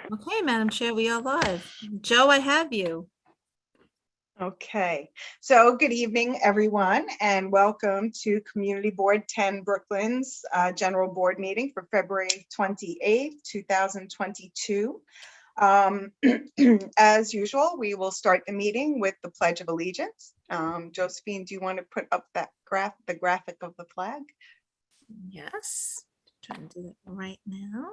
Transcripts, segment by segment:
Okay, Madam Chair, we are live. Joe, I have you. Okay, so good evening, everyone, and welcome to Community Board 10 Brooklyn's General Board Meeting for February 28th, 2022. As usual, we will start the meeting with the Pledge of Allegiance. Josephine, do you want to put up that the graphic of the flag? Yes, trying to do that right now.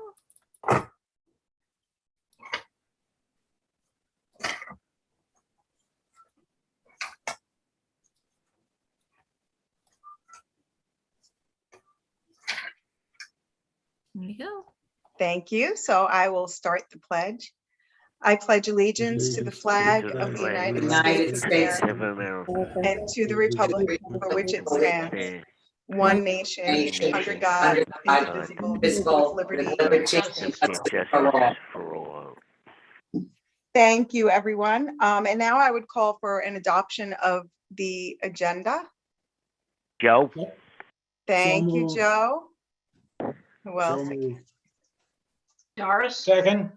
There you go. Thank you. So I will start the pledge. I pledge allegiance to the flag of the United States of America and to the republic for which it stands, one nation, under God, indivisible, with liberty and justice for all. Thank you, everyone. And now I would call for an adoption of the agenda. Joe? Thank you, Joe. Who else? Doris? Second.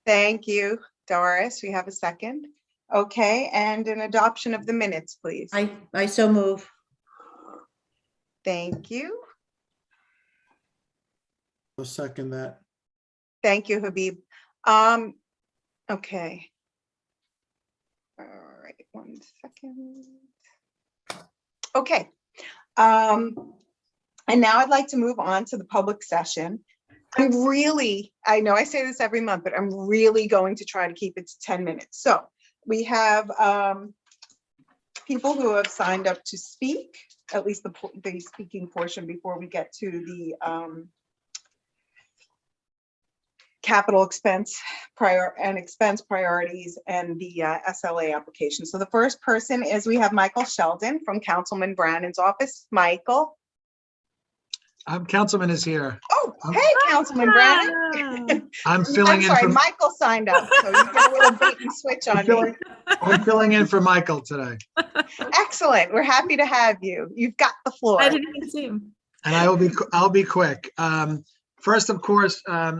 Thank you, Doris. We have a second. Okay, and an adoption of the minutes, please. I so move. Thank you. I'll second that. Thank you, Habib. Okay. All right, 1 second. Okay. And now I'd like to move on to the public session. I know I say this every month, but I'm really going to try to keep it to 10 minutes. So we have people who have signed up to speak, at least the speaking portion before we get to the capital expense expense priorities and the SLA application. So the first person is, we have Michael Sheldon from Councilman Brannan's office. Michael. Councilman is here. Oh, hey, Councilman Brannan. I'm filling in. Sorry, Michael signed up, so you get a little bait and switch on me. I'm filling in for Michael today. Excellent. We're happy to have you. You've got the floor. I didn't even see him. And I'll be quick. First, of course, I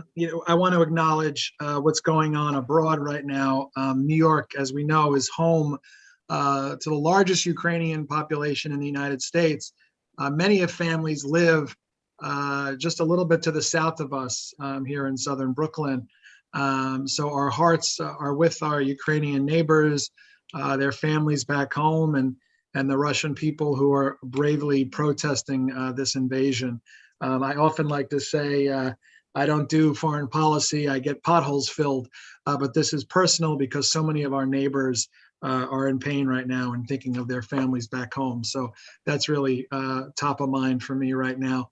want to acknowledge what's going on abroad right now. New York, as we know, is home to the largest Ukrainian population in the United States. Many of families live just a little bit to the south of us here in southern Brooklyn. So our hearts are with our Ukrainian neighbors, their families back home, and the Russian people who are bravely protesting this invasion. I often like to say, I don't do foreign policy, I get potholes filled, but this is personal because so many of our neighbors are in pain right now and thinking of their families back home. So that's really top of mind for me right now.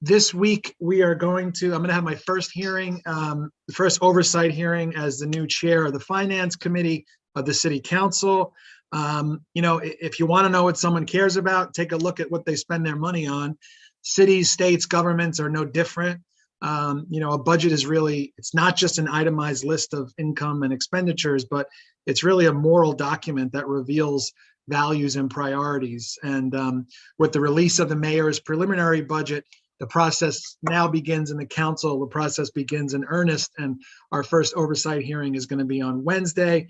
This week, I'm going to have my first hearing, the first oversight hearing as the new chair of the Finance Committee of the City Council. If you want to know what someone cares about, take a look at what they spend their money on. Cities, states, governments are no different. A budget is it's not just an itemized list of income and expenditures, but it's really a moral document that reveals values and priorities. And with the release of the mayor's preliminary budget, the process now begins in the council. The process begins in earnest, and our first oversight hearing is going to be on Wednesday.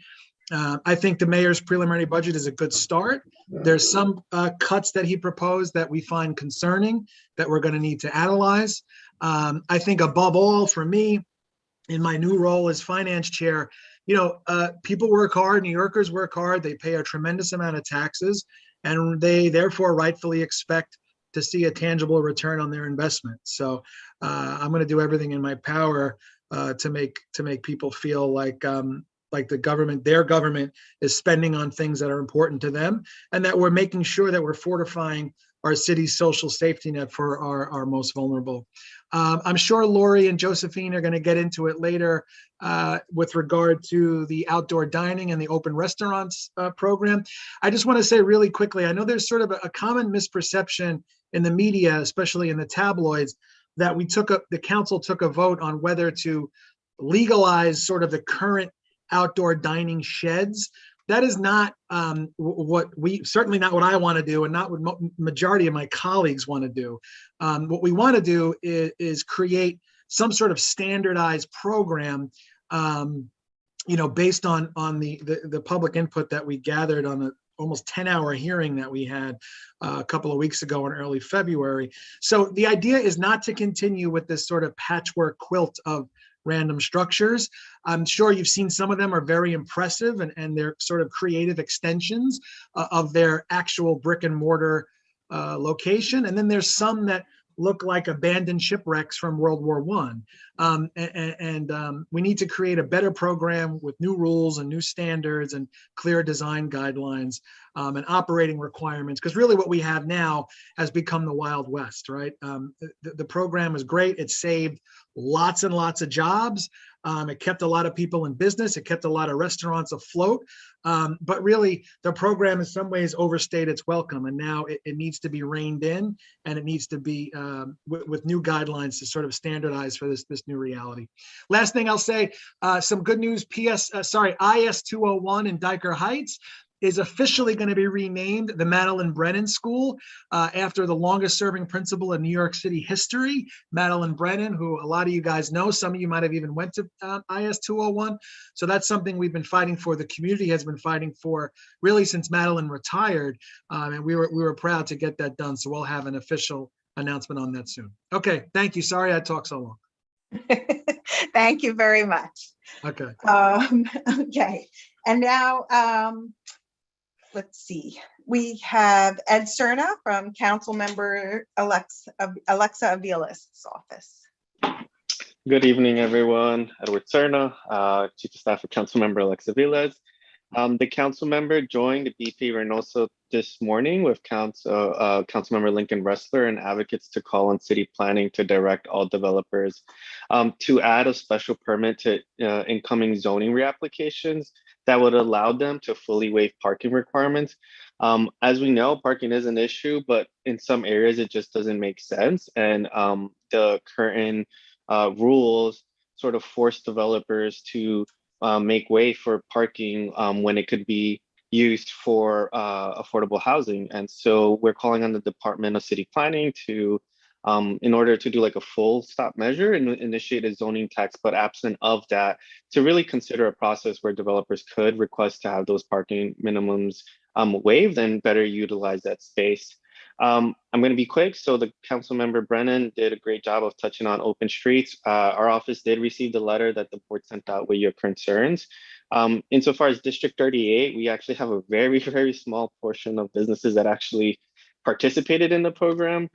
I think the mayor's preliminary budget is a good start. There's some cuts that he proposed that we find concerning that we're going to need to analyze. I think above all, for me, in my new role as finance chair, people work hard, New Yorkers work hard, they pay a tremendous amount of taxes, and they therefore rightfully expect to see a tangible return on their investment. So I'm going to do everything in my power to make people feel like the government, their government, is spending on things that are important to them, and that we're making sure that we're fortifying our city's social safety net for our most vulnerable. I'm sure Lori and Josephine are going to get into it later with regard to the outdoor dining and the open restaurants program. I just want to say really quickly, I know there's sort of a common misperception in the media, especially in the tabloids, that the council took a vote on whether to legalize sort of the current outdoor dining sheds. That is not certainly not what I want to do, and not what majority of my colleagues want to do. What we want to do is create some sort of standardized program, based on the public input that we gathered on the almost 10-hour hearing that we had a couple of weeks ago in early February. So the idea is not to continue with this sort of patchwork quilt of random structures. I'm sure you've seen some of them are very impressive, and they're sort of creative extensions of their actual brick and mortar location. And then there's some that look like abandoned shipwrecks from World War I. We need to create a better program with new rules and new standards and clear design guidelines and operating requirements, because really what we have now has become the Wild West, right? The program is great. It saved lots and lots of jobs. It kept a lot of people in business. It kept a lot of restaurants afloat. But really, the program in some ways overstayed its welcome, and now it needs to be reined in, and it needs to be with new guidelines to sort of standardize for this new reality. Last thing I'll say, some good news. IS 201 in Dyker Heights is officially going to be renamed the Madeline Brennan School after the longest serving principal in New York City history, Madeline Brennan, who a lot of you guys know. Some of you might have even went to IS 201. So that's something we've been fighting for. The community has been fighting for really since Madeline retired. And we were proud to get that done. So we'll have an official announcement on that soon. Okay, thank you. Sorry I talked so long. Thank you very much. Okay. Okay, and now let's see. We have Ed Cerna from Council Member Alexa Avila's office. Good evening, everyone. Edward Cerna, Chief of Staff for Council Member Alexa Avila's. The council member joined BP Reynoso this morning with Council Member Lincoln Ressler and advocates to call on city planning to direct all developers to add a special permit to incoming zoning reapplications that would allow them to fully waive parking requirements. As we know, parking is an issue, but in some areas it just doesn't make sense. And the current rules sort of force developers to make way for parking when it could be used for affordable housing. And so we're calling on the Department of City Planning to, in order to do like a full stop measure and initiate a zoning tax, but absent of that, to really consider a process where developers could request to have those parking minimums waived and better utilize that space. I'm going to be quick. So the council member Brennan did a great job of touching on open streets. Our office did receive the letter that the board sent out with your concerns. Insofar as District 38, we actually have a very, very small portion of businesses that actually participated in the program.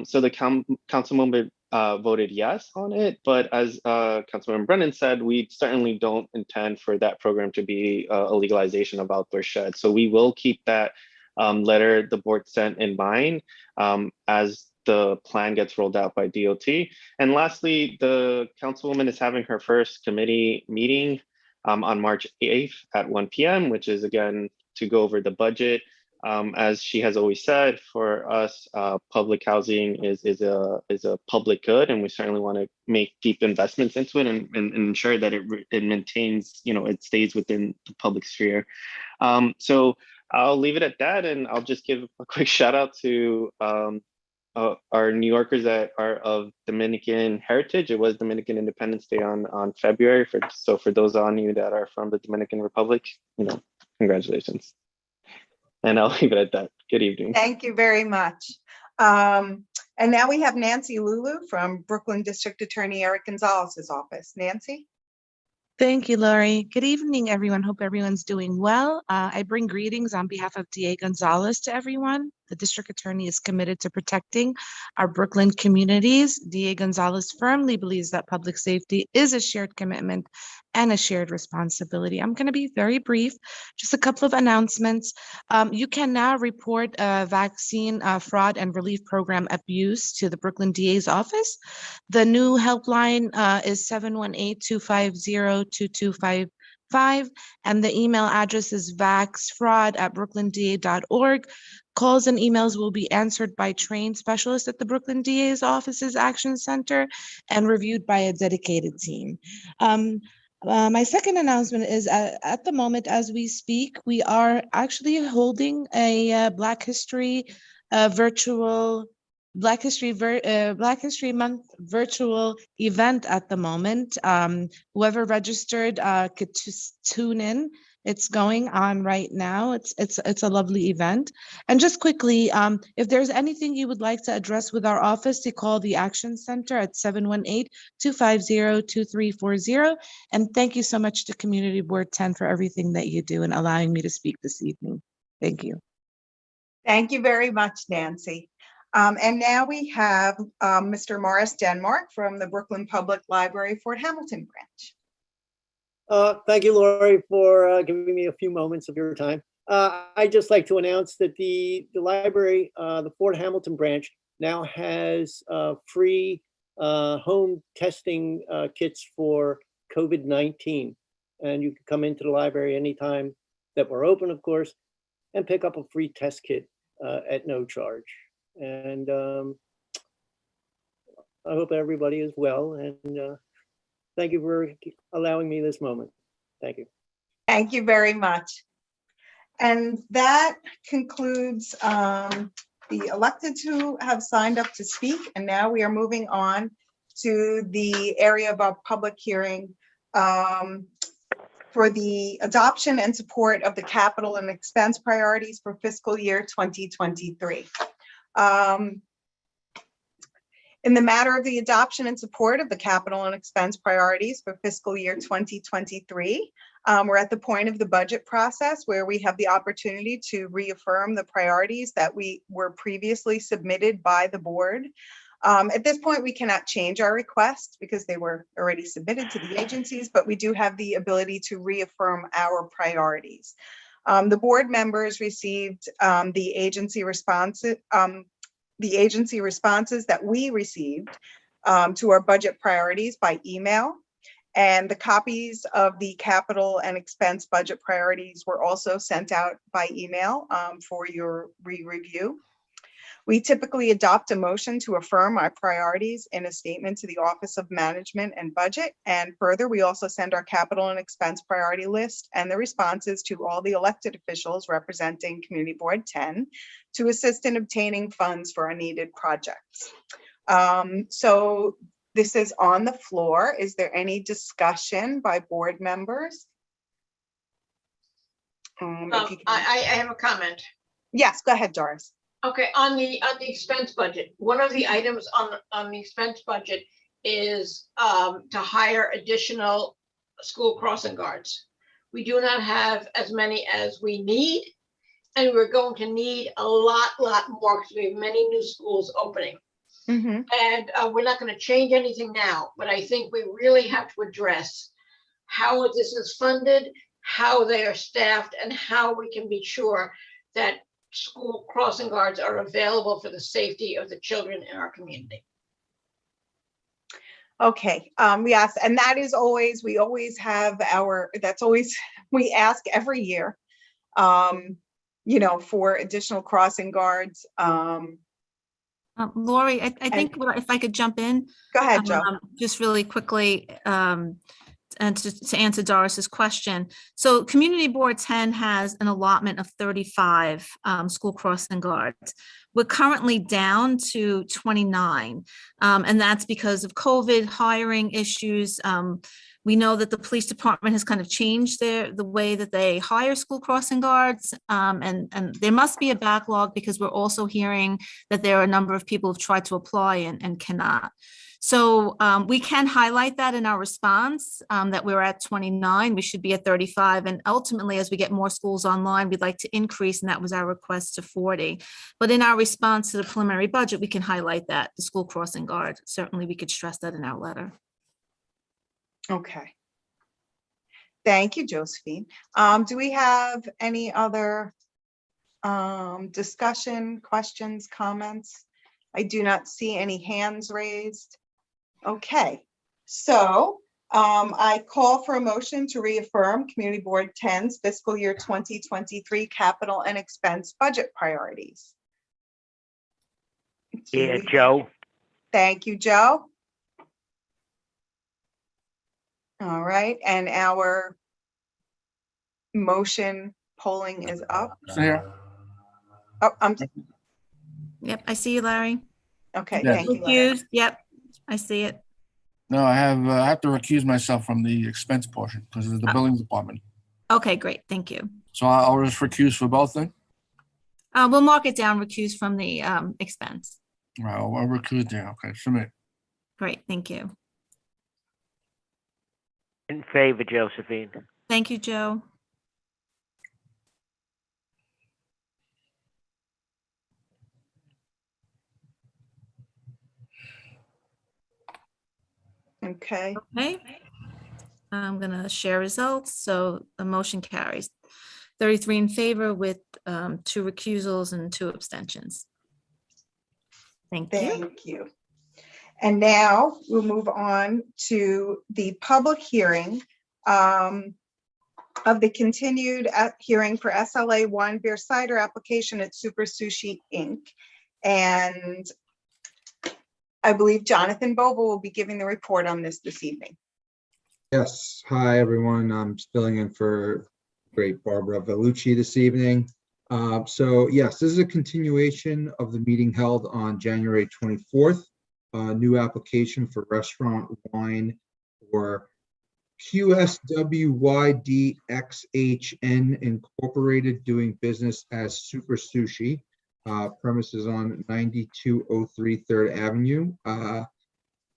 So the council member voted yes on it, but as Councilmember Brennan said, we certainly don't intend for that program to be a legalization of outdoor sheds. So we will keep that letter the board sent in mind as the plan gets rolled out by DOT. And lastly, the councilwoman is having her first committee meeting on March 8th at 1 p.m., which is again to go over the budget. As she has always said, for us, public housing is a public good, and we certainly want to make deep investments into it and ensure that it maintains, it stays within the public sphere. So I'll leave it at that, and I'll just give a quick shout out to our New Yorkers that are of Dominican heritage. It was Dominican Independence Day on February. So for those on you that are from the Dominican Republic, congratulations. And I'll leave it at that. Good evening. Thank you very much. And now we have Nancy Lulu from Brooklyn District Attorney Eric Gonzalez's office. Nancy? Thank you, Lori. Good evening, everyone. Hope everyone's doing well. I bring greetings on behalf of DA Gonzalez to everyone. The district attorney is committed to protecting our Brooklyn communities. DA Gonzalez firmly believes that public safety is a shared commitment and a shared responsibility. I'm going to be very brief. Just a couple of announcements. You can now report vaccine fraud and relief program abuse to the Brooklyn DA's office. The new helpline is 718-250-2255. And the email address is vaxfraud@brooklynda.org. Calls and emails will be answered by trained specialists at the Brooklyn DA's office's Action Center and reviewed by a dedicated team. My second announcement is at the moment, as we speak, we are actually holding a Black History virtual Black History Month virtual event at the moment. Whoever registered could tune in. It's going on right now. It's a lovely event. And just quickly, if there's anything you would like to address with our office, you call the Action Center at 718-250-2340. And thank you so much to Community Board 10 for everything that you do and allowing me to speak this evening. Thank you. Thank you very much, Nancy. And now we have Mr. Morris Denmark from the Brooklyn Public Library, Fort Hamilton branch. Thank you, Lori, for giving me a few moments of your time. I'd just like to announce that the library, the Fort Hamilton branch, now has free home testing kits for COVID-19. And you can come into the library anytime that we're open, of course, and pick up a free test kit at no charge. And I hope everybody is well. And thank you for allowing me this moment. Thank you. Thank you very much. And that concludes the electeds who have signed up to speak. And now we are moving on to the area of our public hearing for the adoption and support of the capital and expense priorities for fiscal year 2023. In the matter of the adoption and support of the capital and expense priorities for fiscal year 2023, we're at the point of the budget process where we have the opportunity to reaffirm the priorities that were previously submitted by the board. At this point, we cannot change our requests because they were already submitted to the agencies, but we do have the ability to reaffirm our priorities. The board members received the agency responses that we received to our budget priorities by email. And the copies of the capital and expense budget priorities were also sent out by email for your re-review. We typically adopt a motion to affirm our priorities in a statement to the Office of Management and Budget. And further, we also send our capital and expense priority list and the responses to all the elected officials representing Community Board 10 to assist in obtaining funds for our needed projects. So this is on the floor. Is there any discussion by board members? I have a comment. Yes, go ahead, Doris. Okay, on the expense budget, one of the items on the expense budget is to hire additional school crossing guards. We do not have as many as we need, and we're going to need a lot more because we have many new schools opening. Mm-hmm. And we're not going to change anything now, but I think we really have to address how this is funded, how they are staffed, and how we can be sure that school crossing guards are available for the safety of the children in our community. Okay, yes, and that is always, we always have we ask every year, you know, for additional crossing guards. Lori, I think if I could jump in. Go ahead, Joe. Just really quickly, and to answer Doris's question. So Community Board 10 has an allotment of 35 school crossing guards. We're currently down to 29, and that's because of COVID hiring issues. We know that the police department has kind of changed the way that they hire school crossing guards, and there must be a backlog because we're also hearing that there are a number of people who've tried to apply and cannot. So we can highlight that in our response that we're at 29, we should be at 35. And ultimately, as we get more schools online, we'd like to increase, and that was our request, to 40. But in our response to the preliminary budget, we can highlight that, the school crossing guard. Certainly, we could stress that in our letter. Okay. Thank you, Josephine. Do we have any other discussion, questions, comments? I do not see any hands raised. Okay, so I call for a motion to reaffirm Community Board 10's fiscal year 2023 capital and expense budget priorities. Yeah, Joe. Thank you, Joe. All right, and our motion polling is up. Here. Oh, Yep, I see you, Larry. Okay, Yes. thank you, Larry. Recused, yep, I see it. No, I have to recuse myself from the expense portion because of the building department. Okay, great, thank you. So I'll just recuse for both then? We'll mark it down, recused from the expense. All right, I'll recuse there. Okay, submit. Great, thank you. In favor, Josephine. Thank you, Joe. Okay, Okay. I'm gonna share results, so the motion carries. 33 in favor with 2 recusals and 2 abstentions. Thank you. thank you. And now we'll move on to the public hearing of the continued hearing for SLA 1 beer cider application at Super Sushi Inc. And I believe Jonathan Bobo will be giving the report on this evening. Yes, hi everyone. I'm filling in for great Barbara Vellucci this evening. So yes, this is a continuation of the meeting held on January 24th. New application for restaurant wine for QSWYDXHN Incorporated, doing business as Super Sushi. Premises on 9203 3rd Avenue.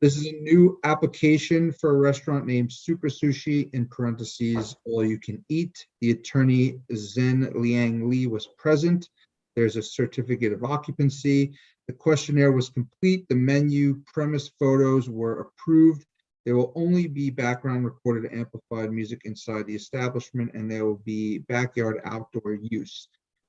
This is a new application for a restaurant named Super Sushi, in parentheses, all you can eat. The attorney Zhen Liang Li was present. There's a certificate of occupancy. The questionnaire was complete. The menu premise photos were approved. There will only be background recorded amplified music inside the establishment, and there will be backyard outdoor use.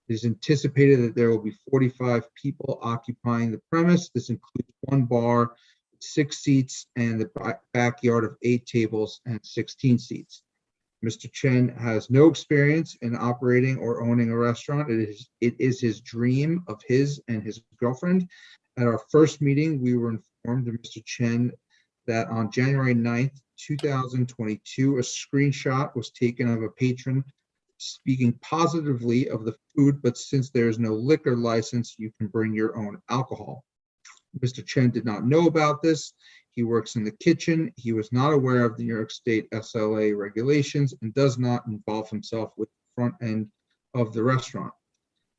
It is anticipated that there will be 45 people occupying the premise. This includes 1 bar, 6 seats, and the backyard of 8 tables and 16 seats. Mr. Chen has no experience in operating or owning a restaurant. It is his dream of his and his girlfriend. At our first meeting, we were informed of Mr. Chen that on January 9th, 2022, a screenshot was taken of a patron speaking positively of the food, but since there is no liquor license, you can bring your own alcohol. Mr. Chen did not know about this. He works in the kitchen. He was not aware of the New York State SLA regulations and does not involve himself with the front end of the restaurant.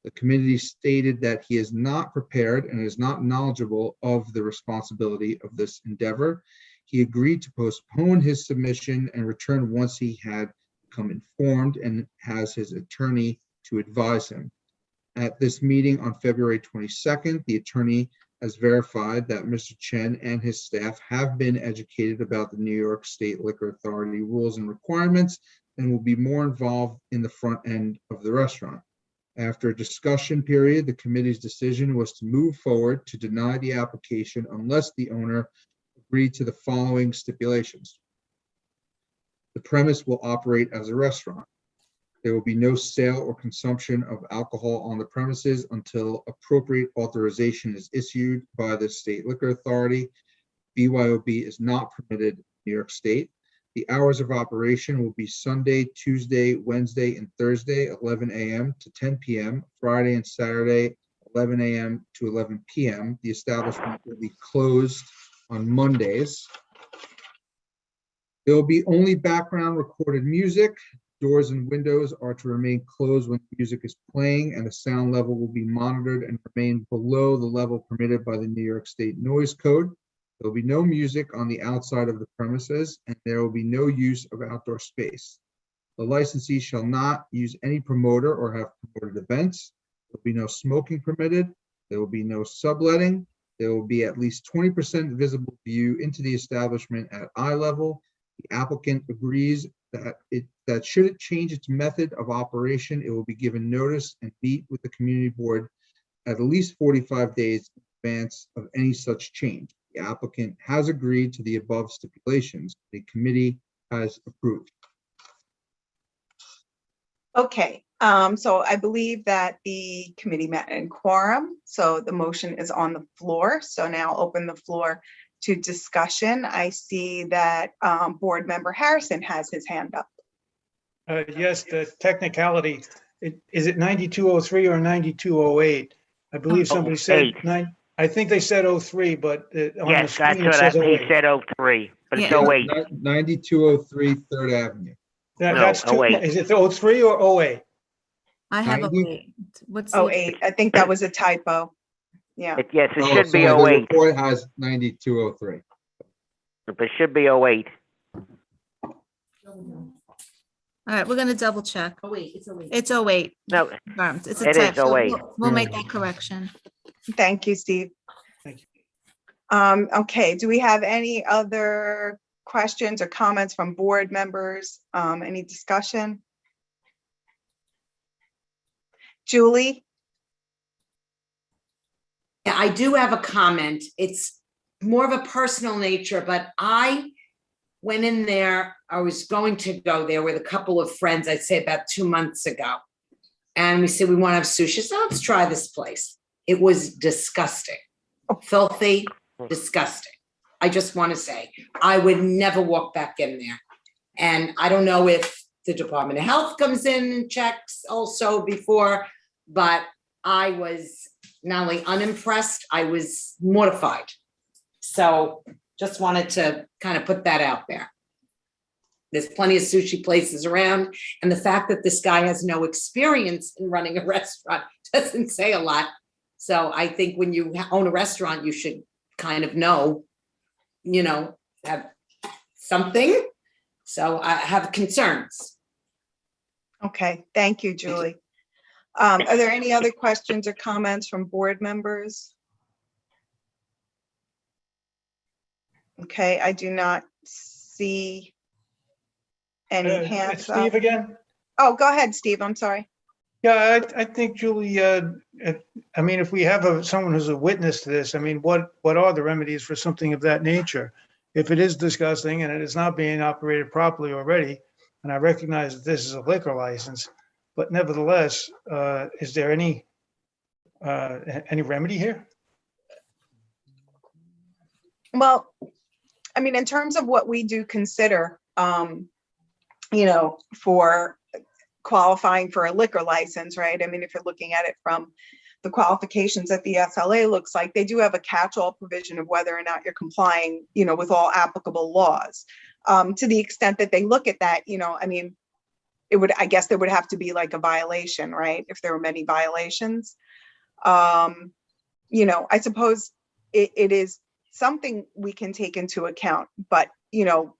The committee stated that he is not prepared and is not knowledgeable of the responsibility of this endeavor. He agreed to postpone his submission and return once he had become informed, and has his attorney to advise him. At this meeting on February 22nd, the attorney has verified that Mr. Chen and his staff have been educated about the New York State Liquor Authority rules and requirements and will be more involved in the front end of the restaurant. After a discussion period, the committee's decision was to move forward to deny the application unless the owner agreed to the following stipulations. The premise will operate as a restaurant. There will be no sale or consumption of alcohol on the premises until appropriate authorization is issued by the State Liquor Authority. BYOB is not permitted in New York State. The hours of operation will be Sunday, Tuesday, Wednesday, and Thursday, 11 a.m. to 10 p.m., Friday and Saturday, 11 a.m. to 11 p.m. The establishment will be closed on Mondays. There will be only background recorded music. Doors and windows are to remain closed when music is playing, and the sound level will be monitored and remain below the level permitted by the New York State Noise Code. There will be no music on the outside of the premises, and there will be no use of outdoor space. The licensee shall not use any promoter or have promoted events. There will be no smoking permitted. There will be no subletting. There will be at least 20% visible view into the establishment at eye level. The applicant agrees that should it change its method of operation, it will be given notice and meet with the community board at least 45 days in advance of any such change. The applicant has agreed to the above stipulations. The committee has approved. Okay, so I believe that the committee met in quorum, so the motion is on the floor. So now I'll open the floor to discussion. I see that Board Member Harrison has his hand up. Yes, the technicality, is it 9203 or 9208? I believe somebody said 08. I think they said 03, but on the Yes, that's screen it what says he 08. said 03, but it's Yeah. 08. 9203 Third Avenue. No, That's two, 08. is it 03 or 08? I have a 90? wait. What's Oh, the, 8. I think that was a typo. Yeah. Yes, it Oh, should be sorry, the 08, report has 9203. but it should be 08. all right, we're gonna double check. Oh, wait, it's a wait. It's 08. No, Confirmed. It's a It is type. So 08. we'll make that correction. Thank you, Steve. Thank you. Okay, do we have any other questions or comments from board members? Any discussion? Julie? Yeah, I do have a comment. It's more of a personal nature, but I went in there, I was going to go there with a couple of friends, I'd say about 2 months ago. And we said, we want to have sushi, so let's try this place. It was disgusting, filthy, disgusting. I just want to say, I would never walk back in there. And I don't know if the Department of Health comes in and checks also before, but I was not only unimpressed, I was mortified. So just wanted to kind of put that out there. There's plenty of sushi places around, and the fact that this guy has no experience in running a restaurant doesn't say a lot. So I think when you own a restaurant, you should kind of know, have something. So I have concerns. Okay, thank you, Julie. Are there any other questions or comments from board members? Okay, I do not see any It's hands up. Steve again? Oh, go ahead, Steve. I'm sorry. Yeah, I think Julie, I mean, if we have someone who's a witness to this, I mean, what are the remedies for something of that nature? If it is disgusting and it is not being operated properly already, and I recognize that this is a liquor license, but nevertheless, is there any remedy here? Well, I mean, in terms of what we do consider, for qualifying for a liquor license, right? I mean, if you're looking at it from the qualifications that the SLA looks like, they do have a catch-all provision of whether or not you're complying, with all applicable laws. To the extent that they look at that, I mean, I guess there would have to be like a violation, right? If there were many violations. I suppose it is something we can take into account, but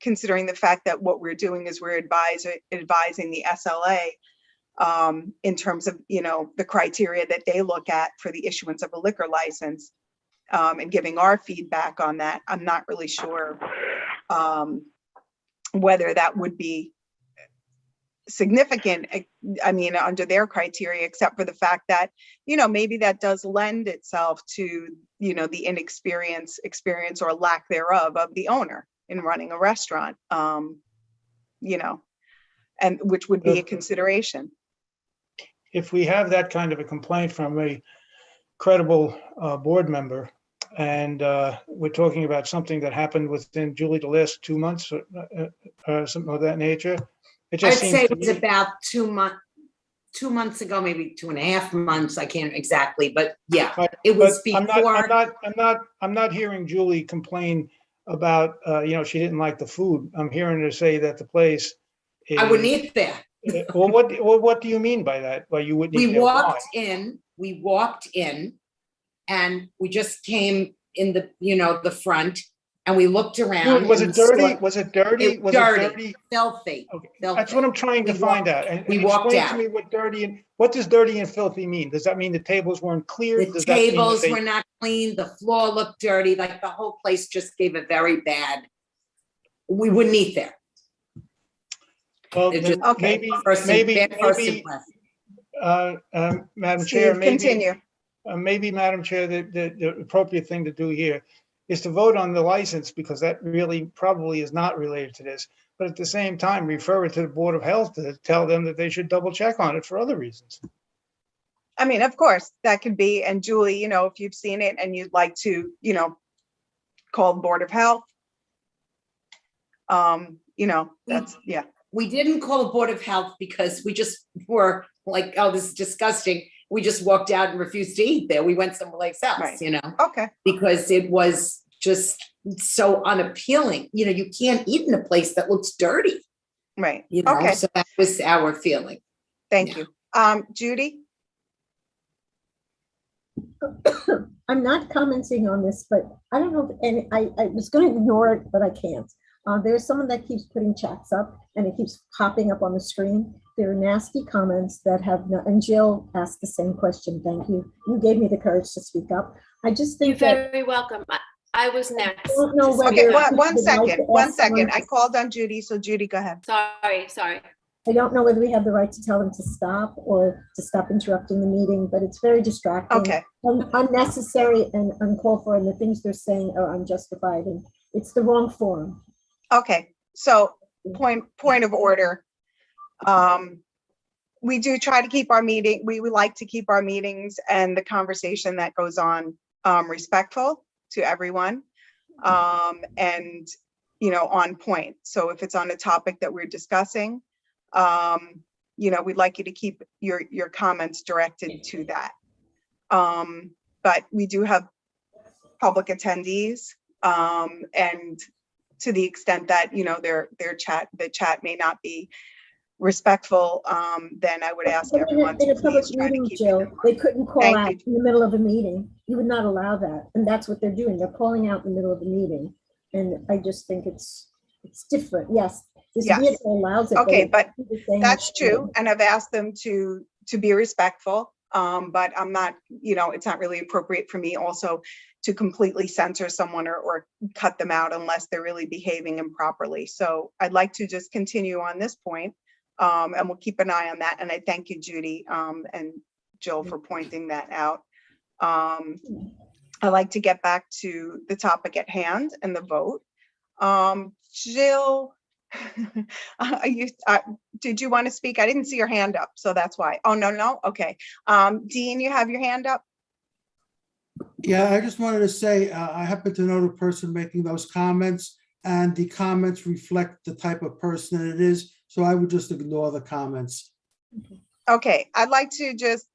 considering the fact that what we're doing is we're advising the SLA in terms of the criteria that they look at for the issuance of a liquor license, and giving our feedback on that, I'm not really sure whether that would be significant, I mean, under their criteria, except for the fact that, maybe that does lend itself to, the experience or lack thereof of the owner in running a restaurant, and which would be a consideration. If we have that kind of a complaint from a credible board member, and we're talking about something that happened within, Julie, the last 2 months, something of that nature, it I'd just seems say to it was me- about 2 months ago, maybe 2.5 months. I can't exactly, but yeah, it was But before. I'm not hearing Julie complain about, she didn't like the food. I'm hearing her say that the place is. I wouldn't eat there. Well, what do you mean by that? Well, you wouldn't eat We there? Why? walked in and we just came in the front and we looked around. Was and it we saw- dirty? Was it dirty? It Was dirty, it dirty? filthy. Okay. Filthy. That's what I'm trying to We find walked- out. And we walked explain out. to me what does dirty and filthy mean? Does that mean the tables weren't clear? The Does that mean that tables they- were not clean, the floor looked dirty, like the whole place just gave a very bad, we wouldn't eat there. Well, It then just- maybe, First maybe, impression. Madam Chair, Steve, continue. maybe, Madam Chair, the appropriate thing to do here is to vote on the license, because that really probably is not related to this. But at the same time, refer it to the Board of Health to tell them that they should double check on it for other reasons. I mean, of course, that could be, and Julie, if you've seen it and you'd like to, call the Board of Health, that's, yeah. We didn't call the Board of Health because we just were like, oh, this is disgusting. we just walked out and refused to eat there. We went someplace else, Right. you know, Okay, because it was just so unappealing. You know, you can't eat in a place that looks dirty, right. you know, Okay, so that was our feeling. thank Yeah. you. Judy? I'm not commenting on this, but I don't know, and I was going to ignore it, but I can't. There's someone that keeps putting chats up and it keeps popping up on the screen. There are nasty comments that have not, and Jill asked the same question. Thank you. You gave me the courage to speak up. I just think You're that very welcome. I was next. I don't know to whether- Okay, speak up. one second, one second. I someone- called on Judy, so Judy, go ahead. Sorry. I don't know whether we have the right to tell them to stop or to stop interrupting the meeting, but it's very distracting. Okay, Unnecessary and uncalled for, and the things they're saying are unjustified, and it's the wrong forum. okay. So point of order. We do try to keep our meeting, we would like to keep our meetings and the conversation that goes on respectful to everyone. And, you know, on point. So if it's on a topic that we're discussing, you know, we'd like you to keep your comments directed to that. But we do have public attendees, and to the extent that, you know, the chat may not be respectful, then I would ask everyone In to a public please try to meeting, keep it. Jill, they couldn't call Thank out you. in the middle of a meeting. You would not allow that, and that's what they're doing. They're calling out in the middle of the meeting, and I just think it's different. Yes, this Yes. vehicle allows it. Okay, but it's the same that's as- true, and I've asked them to be respectful, but I'm not, you know, it's not really appropriate for me also to completely censor someone or cut them out unless they're really behaving improperly. So I'd like to just continue on this point, and we'll keep an eye on that. And I thank you, Judy, and Jill, for pointing that out. I'd like to get back to the topic at hand and the vote. Jill, did you want to speak? I didn't see your hand up, so that's why. Oh, no, okay. Dean, you have your hand up? Yeah, I just wanted to say, I happen to know the person making those comments, and the comments reflect the type of person it is, so I would just ignore the comments. Okay, I'd like to just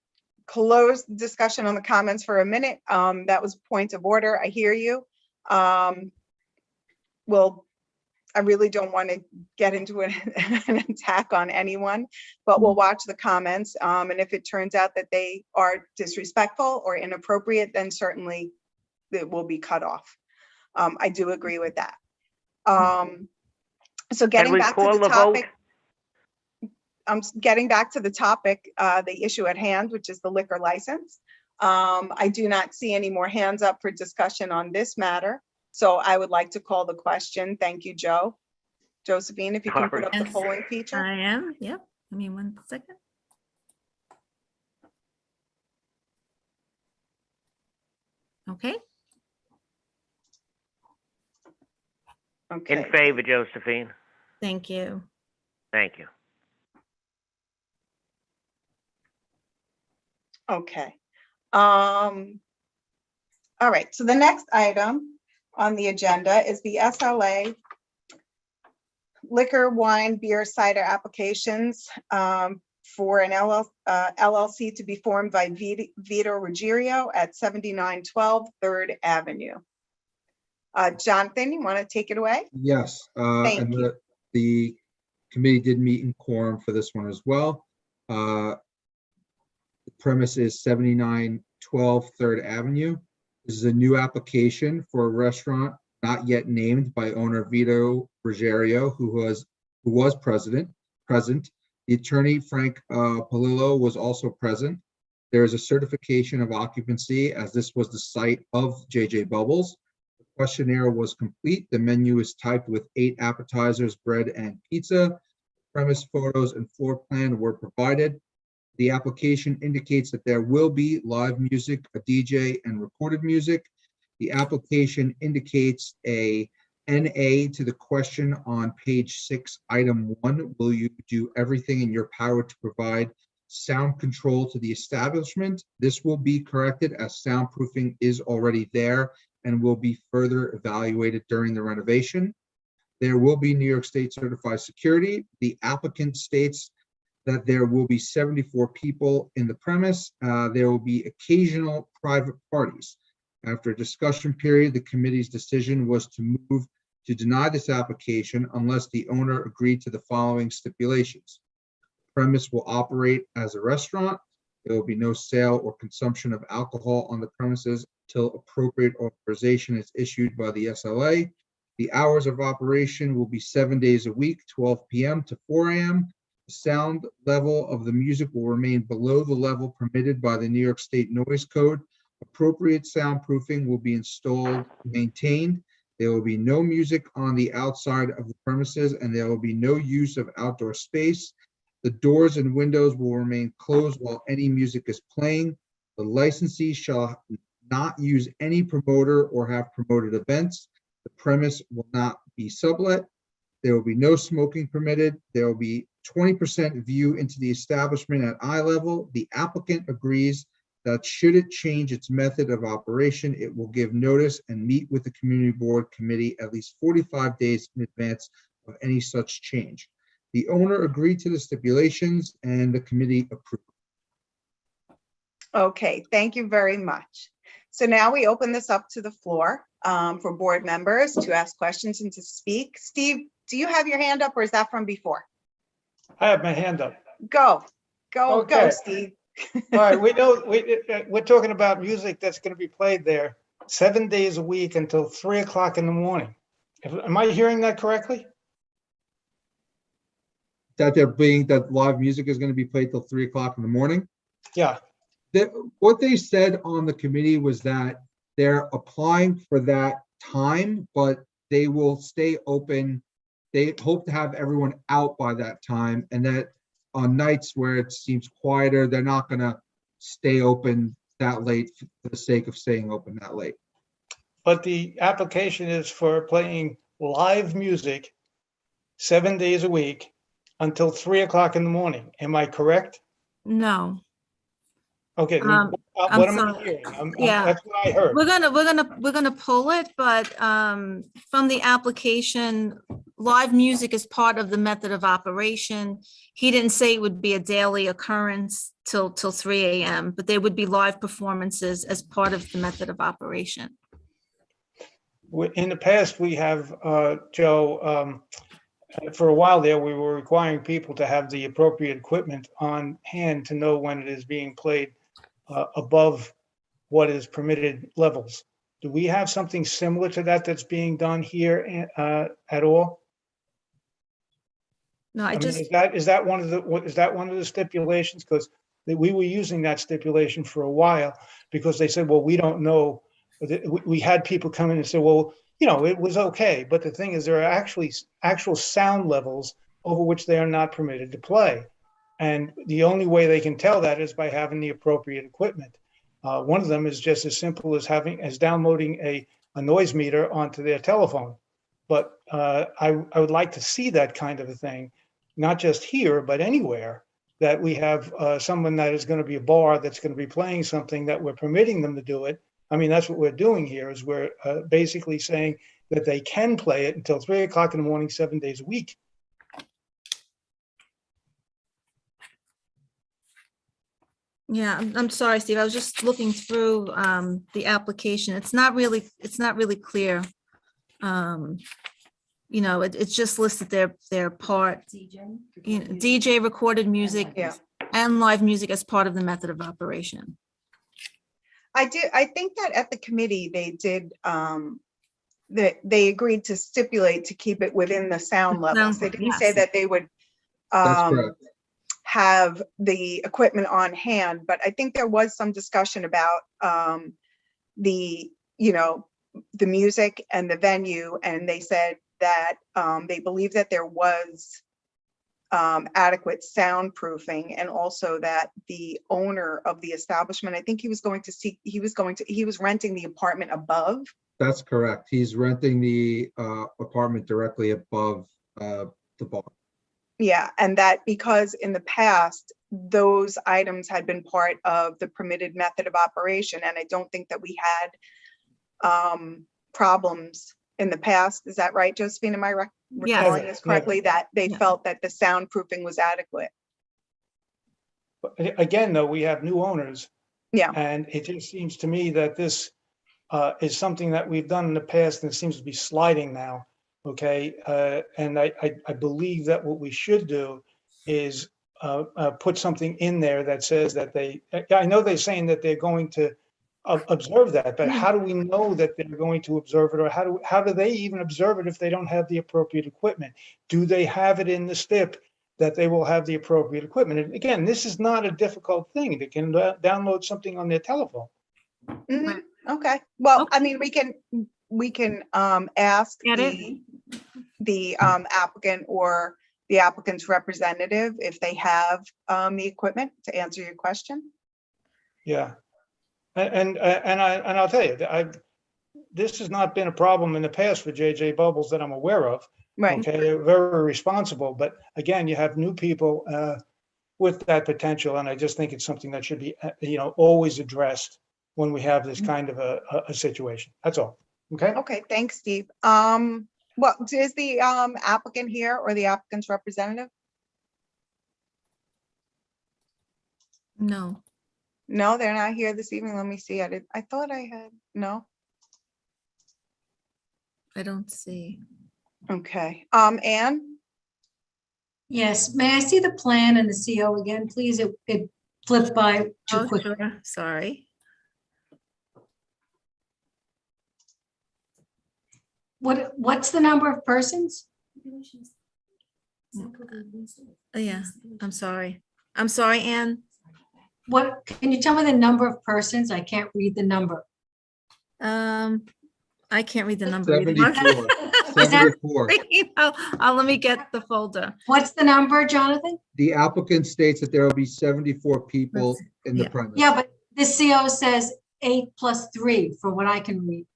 close the discussion on the comments for a minute. That was point of order. I hear you. Well, I really don't want to get into an attack on anyone, but we'll watch the comments. And if it turns out that they are disrespectful or inappropriate, then certainly it will be cut off. I do agree with that. So getting back to the topic, getting back to the topic, the issue at hand, which is the liquor license. I do not see any more hands up for discussion on this matter. So I would like to call the question. Thank you, Joe. Josephine, if you can put up the Yes, polling feature. I am. Yep. Give me 1 second. Okay. Okay. In favor, Josephine. Thank you. Thank you. Okay. All right. So the next item on the agenda is the SLA liquor, wine, beer, cider applications for an LLC to be formed by Vito Ruggiero at 7912 3rd Avenue. Jonathan, you want to take it away? Yes, Thank and you. the committee did meet in quorum for this one as well. The premise is 7912 3rd Avenue. This is a new application for a restaurant not yet named by owner Vito Ruggiero, who was present. The attorney, Frank Palillo, was also present. There is a certification of occupancy as this was the site of JJ Bubbles. The questionnaire was complete. The menu is typed with 8 appetizers, bread, and pizza. Premise photos and floor plan were provided. The application indicates that there will be live music, a DJ, and recorded music. The application indicates a NA to the question on page 6, item 1. Will you do everything in your power to provide sound control to the establishment? This will be corrected as soundproofing is already there and will be further evaluated during the renovation. There will be New York State certified security. The applicant states that there will be 74 people in the premise. There will be occasional private parties. After a discussion period, the committee's decision was to move to deny this application unless the owner agreed to the following stipulations. Premise will operate as a restaurant. There will be no sale or consumption of alcohol on the premises until appropriate authorization is issued by the SLA. The hours of operation will be 7 days a week, 12 p.m. to 4 a.m. The sound level of the music will remain below the level permitted by the New York State Noise Code. Appropriate soundproofing will be installed, maintained. There will be no music on the outside of the premises, and there will be no use of outdoor space. The doors and windows will remain closed while any music is playing. The licensee shall not use any promoter or have promoted events. The premise will not be sublet. There will be no smoking permitted. There will be 20% view into the establishment at eye level. The applicant agrees that should it change its method of operation, it will give notice and meet with the community board committee at least 45 days in advance of any such change. The owner agreed to the stipulations and the committee approved. Okay, thank you very much. So now we open this up to the floor for board members to ask questions and to speak. Steve, do you have your hand up or is that from before? I have my hand up. Go, Okay. Steve. All right, we know, we're talking about music that's going to be played there 7 days a week until 3 o'clock in the morning. Am I hearing that correctly? That live music is going to be played till 3 o'clock in the morning. Yeah. What they said on the committee was that they're applying for that time, but they will stay open. They hope to have everyone out by that time, and that on nights where it seems quieter, they're not going to stay open that late for the sake of staying open that late. But the application is for playing live music 7 days a week until 3 o'clock in the morning. Am I correct? No. Okay, then I'm what am I sorry. hearing? Yeah. That's what I heard. We're gonna pull it, but from the application, live music is part of the method of operation. He didn't say it would be a daily occurrence till 3 a.m., but there would be live performances as part of the method of operation. In the past, we have, Joe, for a while there, we were requiring people to have the appropriate equipment on hand to know when it is being played above what is permitted levels. Do we have something similar to that that's being done here at all? No, I mean, is that one of the stipulations? Because we were using that stipulation for a while because they said, well, we don't know. We had people come in and say, well, you know, it was okay. But the thing is, there are actual sound levels over which they are not permitted to play. And the only way they can tell that is by having the appropriate equipment. One of them is just as simple as downloading a noise meter onto their telephone. But I would like to see that kind of a thing, not just here, but anywhere, that we have someone that is going to be a bar that's going to be playing something that we're permitting them to do it. I mean, that's what we're doing here is we're basically saying that they can play it until 3 o'clock in the morning, 7 days a week. Yeah, I'm sorry, Steve. I was just looking through the application. It's not really clear. You know, it's just listed their part. DJ recorded music and live music as part of the method of operation. I think that at the committee, they did, they agreed to stipulate to keep it within the sound levels. They didn't say that they would have the equipment on hand, but I think there was some discussion about the music and the venue, and they said that they believe that there was adequate soundproofing, and also that the owner of the establishment, I think he was renting the apartment above. That's correct. He's renting the apartment directly above the bar. Yeah, and that because in the past, those items had been part of the permitted method of operation, and I don't think that we had problems in the past. Is that right, Josephine? Am I recalling this correctly? That they felt that the soundproofing was adequate? Again, though, we have new owners. Yeah. And it just seems to me that this is something that we've done in the past and it seems to be sliding now. Okay. And I believe that what we should do is put something in there that says that I know they're saying that they're going to observe that, but how do we know that they're going to observe it, or how do they even observe it if they don't have the appropriate equipment? Do they have it in the STIP that they will have the appropriate equipment? And again, this is not a difficult thing. They can download something on their telephone. Mhm. Okay, well, I mean, we can ask the applicant or the applicant's representative if they have the equipment to answer your question. Yeah. And I'll tell you, this has not been a problem in the past for JJ Bubbles that I'm aware of. Right. Okay, they're very responsible, but again, you have new people with that potential, and I just think it's something that should be, always addressed when we have this kind of a situation. That's all. Okay. Okay, thanks, Steve. Well, is the applicant here or the applicant's representative? No. No, they're not here this evening. Let me see. I thought I had, no. I don't see. Okay, Anne? Yes, may I see the plan and the CO again, please? It flipped by too quick. Sure. Sorry. What's the number of persons? Oh, yeah, I'm sorry. I'm sorry, Anne. What, can you tell me the number of persons? I can't read the number. I can't read the number either. 74. 74. Let me get the folder. What's the number, Jonathan? The applicant states that there will be 74 people in the premise. Yeah, but the CO says 8 + 3 from what I can read.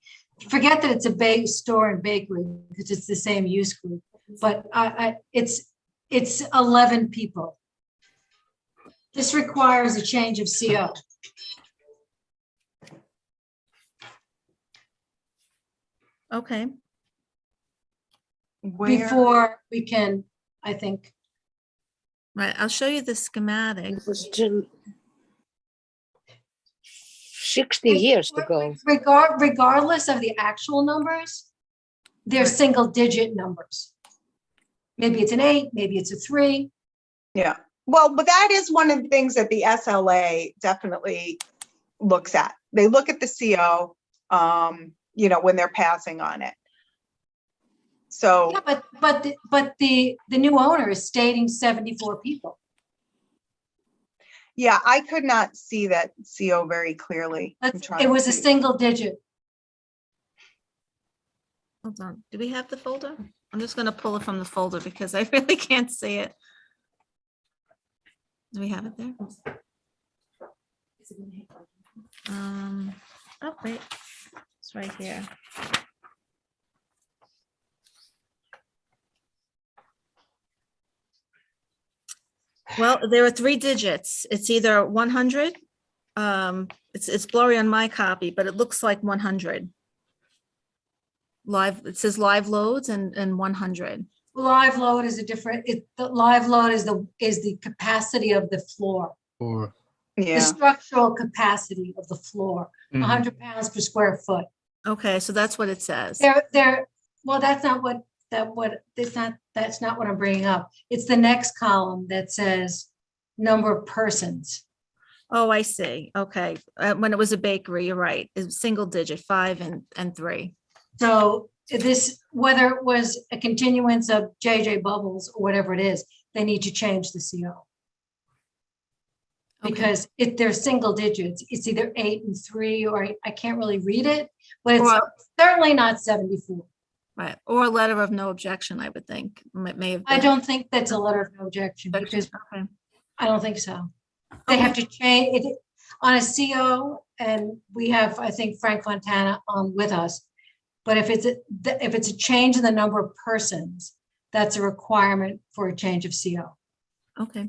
Forget that it's a bake store and bakery because it's the same use group, but it's 11 people. This requires a change of CO. Okay. Before we can, I think. Right, I'll show you the schematic. 60 years ago. Regardless of the actual numbers, they're single digit numbers. Maybe it's an 8, maybe it's a 3. Yeah, well, but that is one of the things that the SLA definitely looks at. They look at the CO, when they're passing on it. So. Yeah, but the new owner is stating 74 people. Yeah, I could not see that CO very clearly. It was a single digit. Hold on, do we have the folder? I'm just gonna pull it from the folder because I really can't see it. Do we have it there? Oh, wait, it's right here. Well, there are 3 digits. It's either 100. It's blurry on my copy, but it looks like 100. Live, it says live loads and 100. Live load is a different, the live load is the capacity of the floor. Or The structural capacity of the floor, 100 pounds per square foot. Okay, so that's what it says. Well, that's not what I'm bringing up. It's the next column that says number of persons. Oh, I see. Okay. When it was a bakery, you're right. It was single digit, 5 and 3. So this, whether it was a continuance of JJ Bubbles or whatever it is, they need to change the CO. Because if they're single digits, it's either 8 and 3, or I can't really read it, but it's certainly not 74. Right, or a letter of no objection, I would think. May have I been. don't think that's a letter of no objection, because I don't think so. They have to change it on a CO, and we have, I think, Frank Fontana on with us. But if it's a change in the number of persons, that's a requirement for a change of CO. Okay.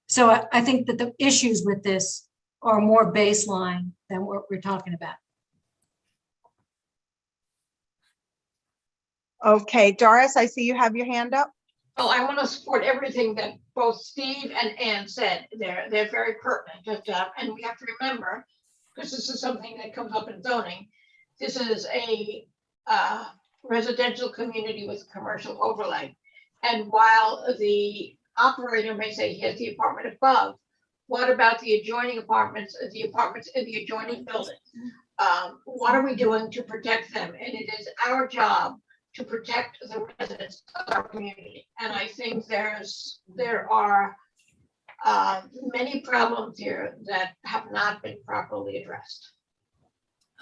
So I think that the issues with this are more baseline than what we're talking about. Okay, Doris, I see you have your hand up. Well, I want to support everything that both Steve and Ann said. They're very pertinent. And we have to remember, because this is something that comes up in zoning, this is a residential community with commercial overlay. And while the operator may say he has the apartment above, what about the adjoining apartments in the adjoining building? What are we doing to protect them? And it is our job to protect the residents of our community. And I think there are many problems here that have not been properly addressed.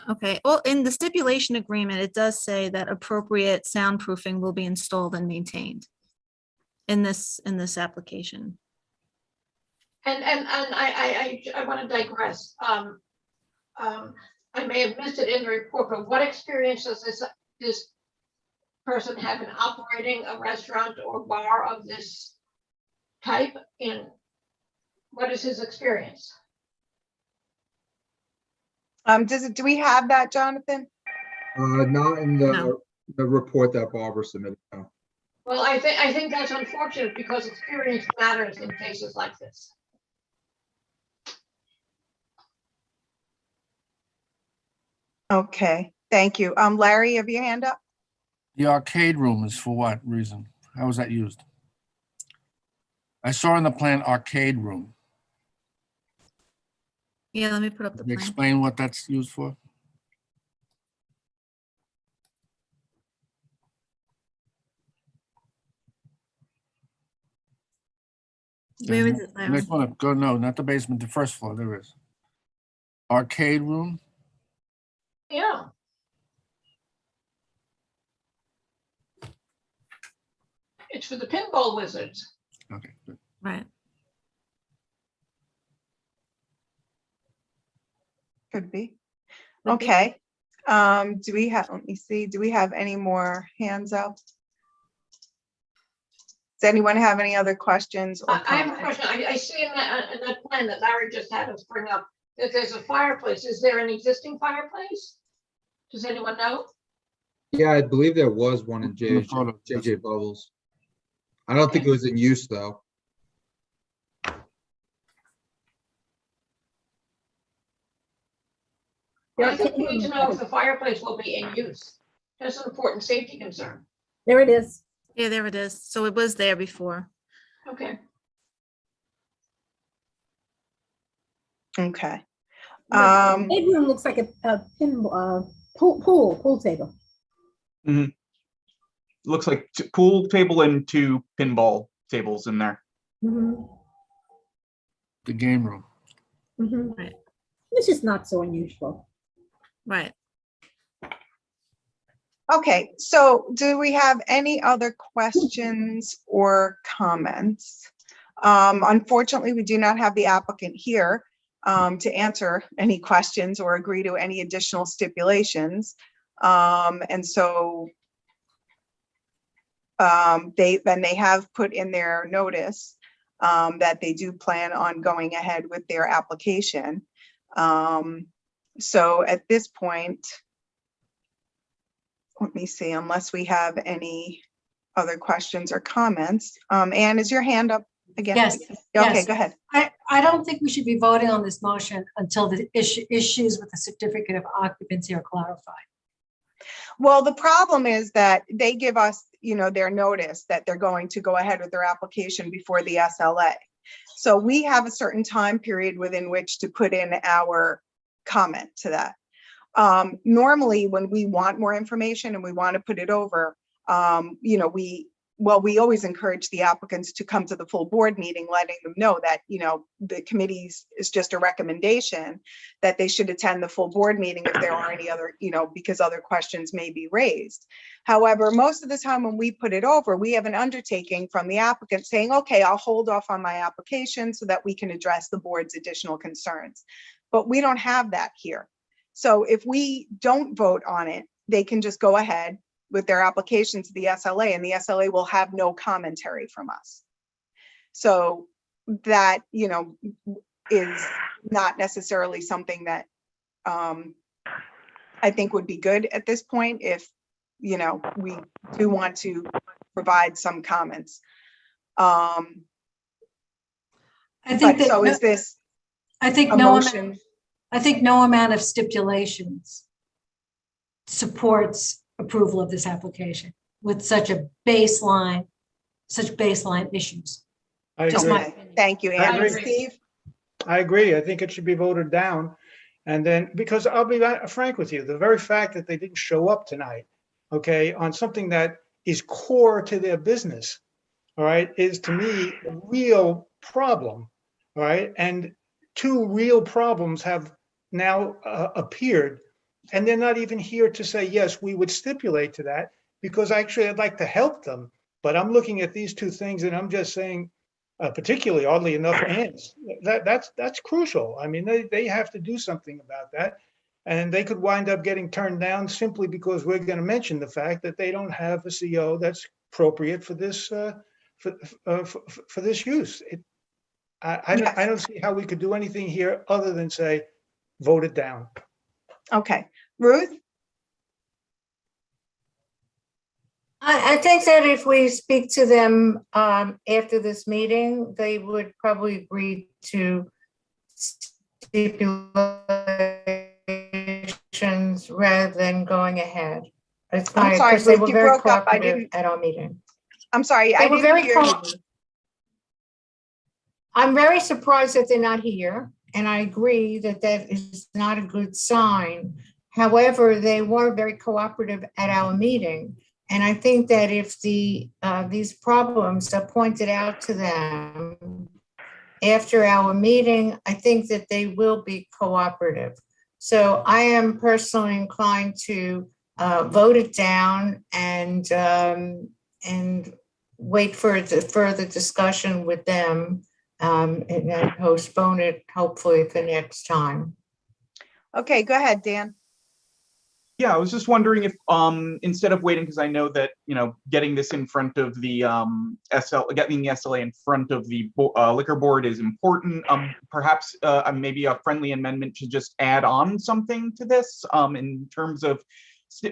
Okay, well, in the stipulation agreement, it does say that appropriate soundproofing will be installed and maintained in this application. And I want to digress. I may have missed it in the report, but what experience does this person have in operating a restaurant or bar of this type? In what is his experience? Do we have that, Jonathan? Not in No. the report that Barbara submitted. No. Well, I think that's unfortunate because experience matters in cases like this. Okay, thank you. Larry, you have your hand up? The arcade room is for what reason? How is that used? I saw in the plan arcade room. Yeah, let me put up the Can you plan. explain what that's used for? Where is it, Larry? Next one, go, no, not the basement, the first floor, there is. Arcade room, Yeah. It's for the pinball wizards. okay, good. Right. Could be. Would be. Okay. Do we have, let me see, do we have any more hands up? Does anyone have any other questions or I have a comments? question. I see in that plan that Larry just had us bring up that there's a fireplace. Is there an existing fireplace? Does anyone know? Yeah, I believe there was one in In the photo, JJ Bubbles. I don't think it was in use though. I think we need to know if the fireplace will be in use. That's an important safety concern. There it is. Yeah, there it is. So it was there before. Okay. Okay. The big room looks like a pool table. Mhm. Looks like pool table and 2 pinball tables in there. Mhm, The game room. mhm. Right. It's just not so unusual. Right. Okay, so do we have any other questions or comments? Unfortunately, we do not have the applicant here to answer any questions or agree to any additional stipulations. And so they have put in their notice that they do plan on going ahead with their application. So at this point, let me see, unless we have any other questions or comments. Anne, is your hand up again? Yes. Okay, Yes. go ahead. I don't think we should be voting on this motion until the issues with the certificate of occupancy are clarified. Well, the problem is that they give us, their notice that they're going to go ahead with their application before the SLA. So we have a certain time period within which to put in our comment to that. Normally, when we want more information and we want to put it over, we always encourage the applicants to come to the full board meeting, letting them know that, the committee's is just a recommendation that they should attend the full board meeting if there are any other, because other questions may be raised. However, most of the time when we put it over, we have an undertaking from the applicant saying, okay, I'll hold off on my application so that we can address the board's additional concerns. But we don't have that here. So if we don't vote on it, they can just go ahead with their application to the SLA, and the SLA will have no commentary from us. So that, is not necessarily something that I think would be good at this point if, we do want to provide some comments. I think that, So is this I think a no motion? amount, I think no amount of stipulations supports approval of this application with such baseline issues. I Just agree. my Okay, thank you, I Anne. agree. Steve? I agree. I think it should be voted down. And then, because I'll be frank with you, the very fact that they didn't show up tonight, okay, on something that is core to their business, all right, is to me a real problem, all right? And two real problems have now appeared, and they're not even here to say, yes, we would stipulate to that, because actually I'd like to help them. But I'm looking at these two things and I'm just saying, particularly oddly enough, ants, that's crucial. I mean, they have to do something about that. And they could wind up getting turned down simply because we're going to mention the fact that they don't have a CO that's appropriate for this for this use. I don't see how we could do anything here other than say, vote it down. Okay, Ruth? I think that if we speak to them after this meeting, they would probably agree to stipulations rather than going ahead. It's I'm my, sorry, because they Ruth, were you very broke up. I cooperative didn't, at our meeting. I'm sorry, They I were didn't very hear you. I'm very surprised that they're not here, and I agree that that is not a good sign. However, they were very cooperative at our meeting. And I think that if these problems are pointed out to them after our meeting, I think that they will be cooperative. So I am personally inclined to vote it down and wait for the further discussion with them and then postpone it hopefully for next time. Okay, go ahead, Dan. Yeah, I was just wondering if instead of waiting, because I know that, you know, getting this in front of the getting the SLA in front of the liquor board is important. Perhaps maybe a friendly amendment should just add on something to this in terms of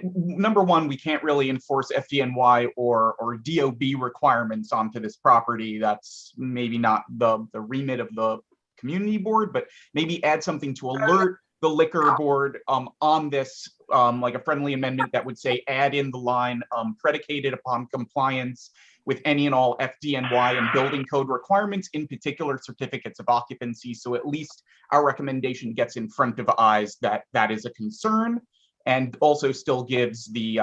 number one, we can't really enforce FDNY or DOB requirements onto this property. That's maybe not the remit of the community board, but maybe add something to alert the liquor board on this, like a friendly amendment that would say add in the line predicated upon compliance with any and all FDNY and building code requirements, in particular certificates of occupancy. So at least our recommendation gets in front of eyes that that is a concern, and also still gives the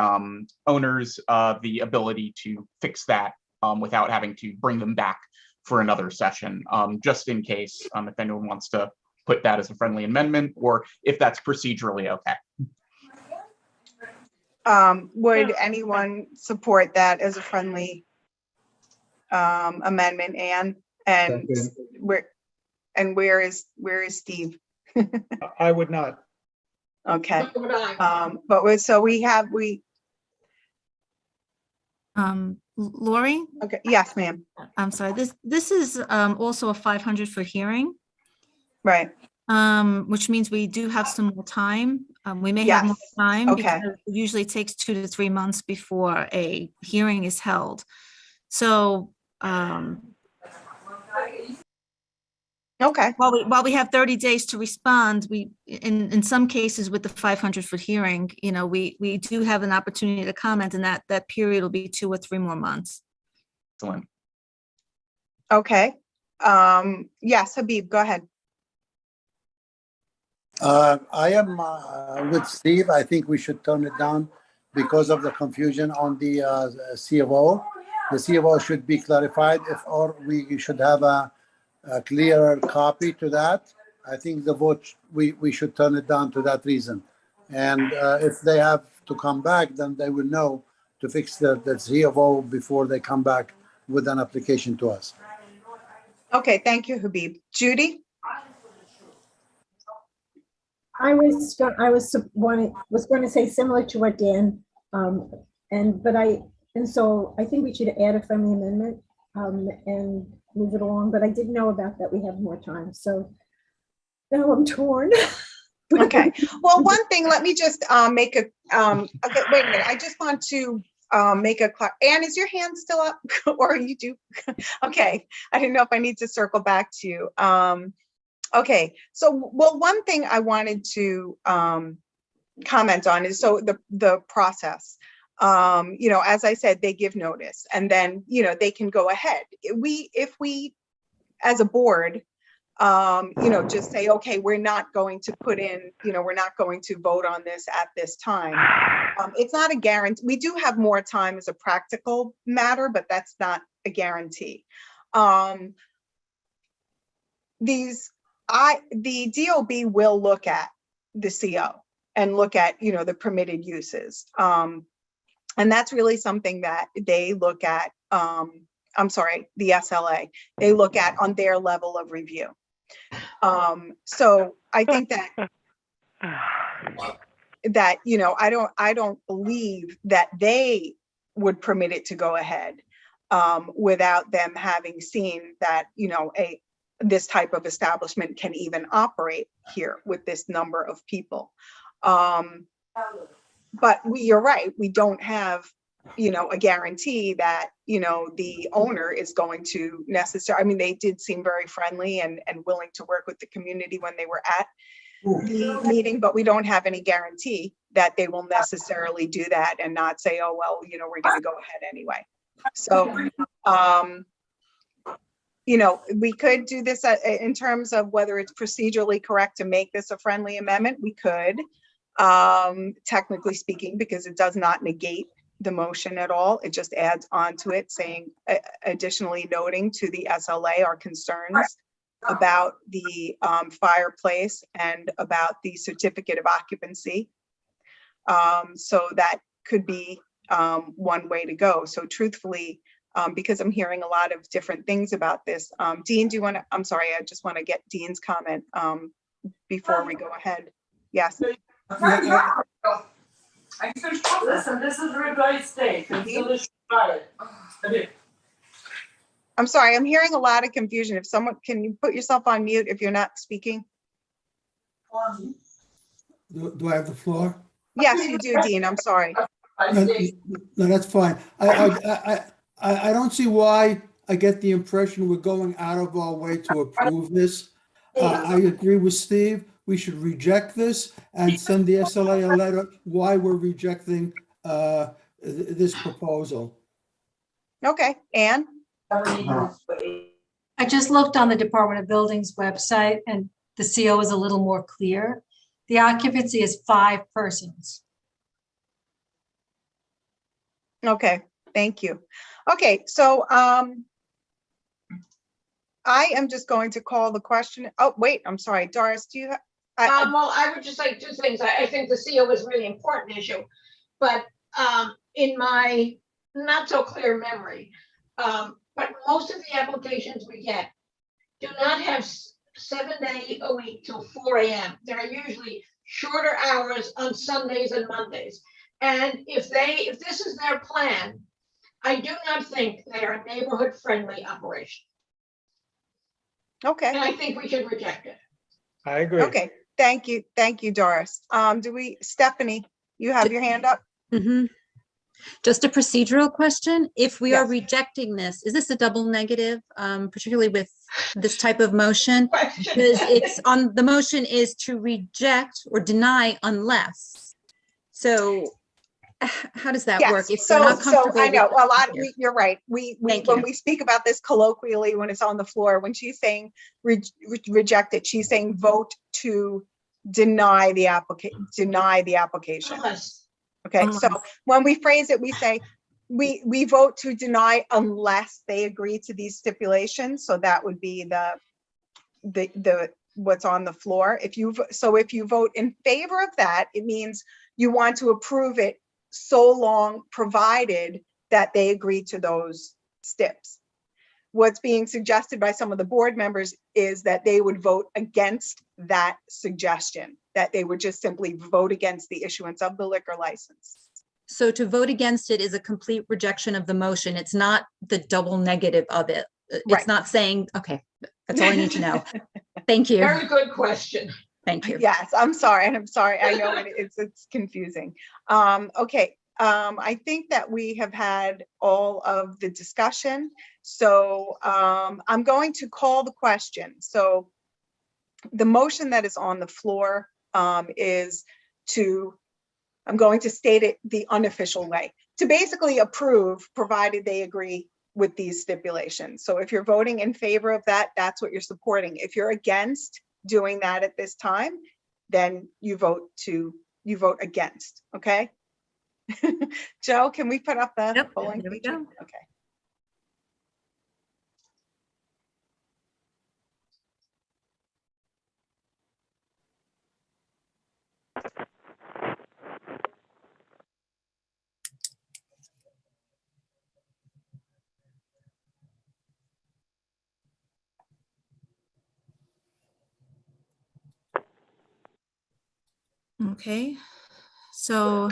owners the ability to fix that without having to bring them back for another session, just in case if anyone wants to put that as a friendly amendment, or if that's procedurally okay. Would anyone support that as a friendly amendment, Anne? And where is Steve? I would not. Okay. So we have Lori? Okay, yes, ma'am. I'm sorry, this is also a 500 for hearing. Right. Which means we do have some more time. We may have more time because it usually takes 2 to 3 months before a hearing is held. So, okay. While we have 30 days to respond, we, in some cases with the 500-foot hearing, you know, we do have an opportunity to comment, and that period will be 2 or 3 more months. Excellent. Okay. Yes, Habib, go ahead. I am with Steve. I think we should turn it down because of the confusion on the CFO. The CFO should be clarified, or we should have a clearer copy to that. I think the vote, we should turn it down to that reason. And if they have to come back, then they will know to fix the CFO before they come back with an application to us. Okay, thank you, Habib. Judy? I was going to say similar to what Dan, so I think we should add a friendly amendment and move it along, but I didn't know about that. We have more time, so now I'm torn. Okay, well, one thing, let me just make a, okay, wait a minute. I just want to Anne, is your hand still up or you do? Okay, I didn't know if I need to circle back to you. Okay, so, well, one thing I wanted to comment on is, so the process. As I said, they give notice and then, they can go ahead. If we, as a board, just say, okay, we're not going to put in, we're not going to vote on this at this time. It's not a guarantee. We do have more time as a practical matter, but that's not a guarantee. The DOB will look at the CO and look at, the permitted uses. And that's really something that they look at, I'm sorry, the SLA, they look at on their level of review. So I think that, I don't believe that they would permit it to go ahead without them having seen that, this type of establishment can even operate here with this number of people. But you're right, we don't have, a guarantee that, the owner is going to necessarily, I mean, they did seem very friendly and willing to work with the community when they were at the meeting, but we don't have any guarantee that they will necessarily do that and not say, oh, well, we're going to go ahead anyway. So, we could do this in terms of whether it's procedurally correct to make this a friendly amendment. We could, technically speaking, because it does not negate the motion at all. It just adds on to it, saying, additionally noting to the SLA our concerns about the fireplace and about the certificate of occupancy. So that could be one way to go. So truthfully, because I'm hearing a lot of different things about this. Dean, do you want to, I'm sorry, I just want to get Dean's comment before we go ahead. Yes. Listen, this is ribeye steak. I'm sorry, I'm hearing a lot of confusion. If someone, can you put yourself on mute if you're not speaking? Do I have the floor? Yes, you do, Dean. I'm sorry. No, that's fine. I don't see why I get the impression we're going out of our way to approve this. I agree with Steve. We should reject this and send the SLA a letter why we're rejecting this proposal. Okay, Anne? I just looked on the Department of Buildings website and the CO is a little more clear. The occupancy is 5 persons. Okay, thank you. Okay, so I am just going to call the question. Oh, wait, I'm sorry. Doris, do you have? Well, I would just say 2 things. I think the CO is a really important issue, but in my not so clear memory, but most of the applications we get do not have 7 days a week till 4 a.m. There are usually shorter hours on Sundays and Mondays. And if this is their plan, I do not think they are a neighborhood friendly operation. Okay. And I think we should reject it. I agree. Okay, thank you. Thank you, Doris. Stephanie, you have your hand up? Mm-hmm. Just a procedural question. If we are Yes. rejecting this, is this a double negative, particularly with this type of motion? Because it's on, the motion is to reject or deny unless. So how does that work? If we're not comfortable I know with a lot. here? You're right. We Thank when you. we speak about this colloquially, when it's on the floor, when she's saying reject it, she's saying vote to deny the application. Okay, so when we phrase it, we say we vote to deny unless they agree to these stipulations. So that would be the what's on the floor. If you vote in favor of that, it means you want to approve it so long provided that they agree to those steps. What's being suggested by some of the board members is that they would vote against that suggestion, that they would just simply vote against the issuance of the liquor license. So to vote against it is a complete rejection of the motion. It's not the double negative of it. It's Right. not saying, okay, that's all I need to know. Thank you. Very good question. Thank you. Yes, I'm sorry. I know it's confusing. Okay, I think that we have had all of the discussion. So I'm going to call the question. So the motion that is on the floor is to, I'm going to state it the unofficial way, to basically approve, provided they agree with these stipulations. So if you're voting in favor of that, that's what you're supporting. If you're against doing that at this time, then you vote against, okay? Joe, can we put up the polling There we feature? go. Okay. Okay, so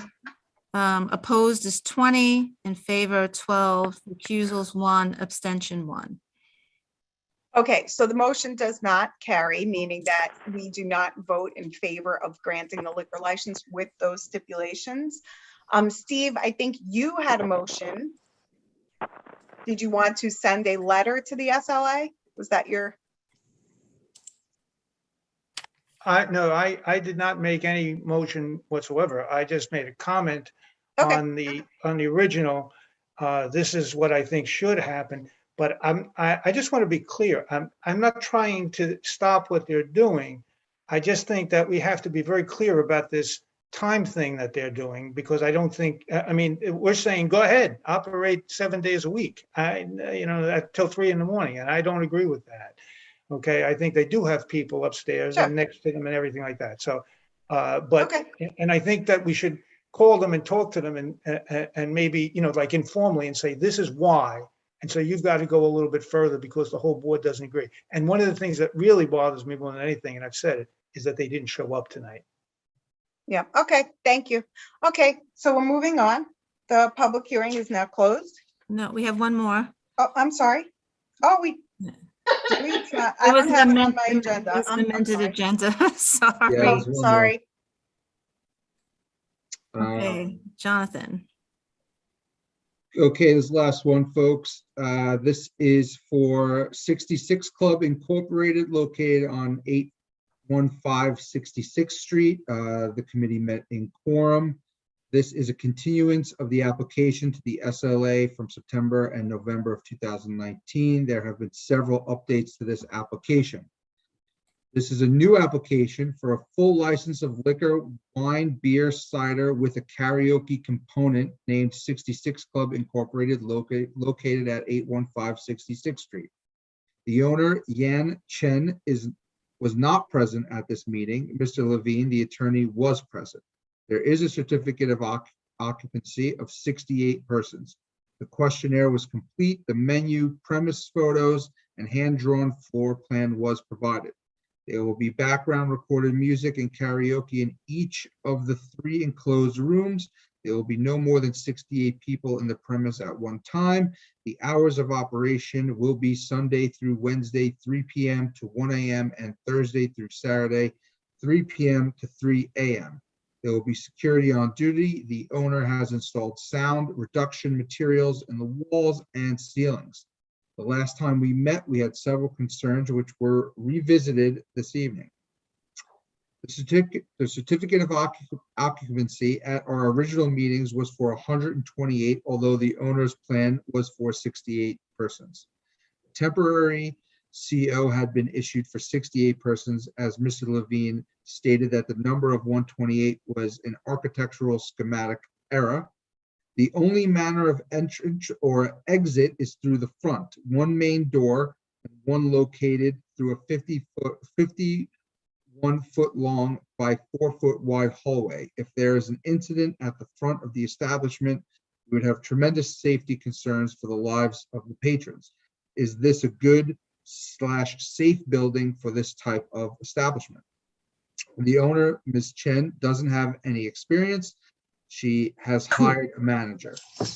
opposed is 20, in favor 12, recusals 1, abstention 1. Okay, so the motion does not carry, meaning that we do not vote in favor of granting the liquor license with those stipulations. Steve, I think you had a motion. Did you want to send a letter to the SLA? Was that your? No, I did not make any motion whatsoever. I just made a comment Okay. on the original. This is what I think should happen, but I just want to be clear. I'm not trying to stop what they're doing. I just think that we have to be very clear about this time thing that they're doing, because I don't think, I mean, we're saying, go ahead, operate 7 days a week, till 3 in the morning, and I don't agree with that. Okay, I think they do have people upstairs and next to them and everything like that. So, and I think that we should call them and talk to them and maybe, like informally and say, this is why. And so you've got to go a little bit further because the whole board doesn't agree. And one of the things that really bothers me more than anything, and I've said it, is that they didn't show up tonight. Yeah, okay, thank you. Okay, so we're moving on. The public hearing is now closed. No, we have one more. Oh, I'm sorry. Oh, I It was don't an have it on amend- my agenda. it was an I'm amended sorry. agenda, sorry. Yeah, there's one more. Sorry. Okay, Jonathan. Okay, this last one, folks. This is for 66 Club Incorporated, located on 815 66th Street. The committee met in quorum. This is a continuance of the application to the SLA from September and November of 2019. There have been several updates to this application. This is a new application for a full license of liquor, wine, beer, cider with a karaoke component named 66 Club Incorporated, located at 815 66th Street. The owner, Yan Chen, was not present at this meeting. Mr. Levine, the attorney, was present. There is a certificate of occupancy of 68 persons. The questionnaire was complete. The menu, premise photos, and hand-drawn floor plan was provided. There will be background recorded music and karaoke in each of the 3 enclosed rooms. There will be no more than 68 people in the premise at one time. The hours of operation will be Sunday through Wednesday, 3 p.m. to 1 a.m. and Thursday through Saturday, 3 p.m. to 3 a.m. There will be security on duty. The owner has installed sound reduction materials in the walls and ceilings. The last time we met, we had several concerns which were revisited this evening. The certificate of occupancy at our original meetings was for 128, although the owner's plan was for 68 persons. Temporary CO had been issued for 68 persons, as Mr. Levine stated that the number of 128 was an architectural schematic error. The only manner of entrance or exit is through the front, one main door and one located through a 51 foot long by 4 foot wide hallway. If there is an incident at the front of the establishment, we would have tremendous safety concerns for the lives of the patrons. Is this a good / safe building for this type of establishment? The owner, Ms. Chen, doesn't have any experience. She has hired a manager.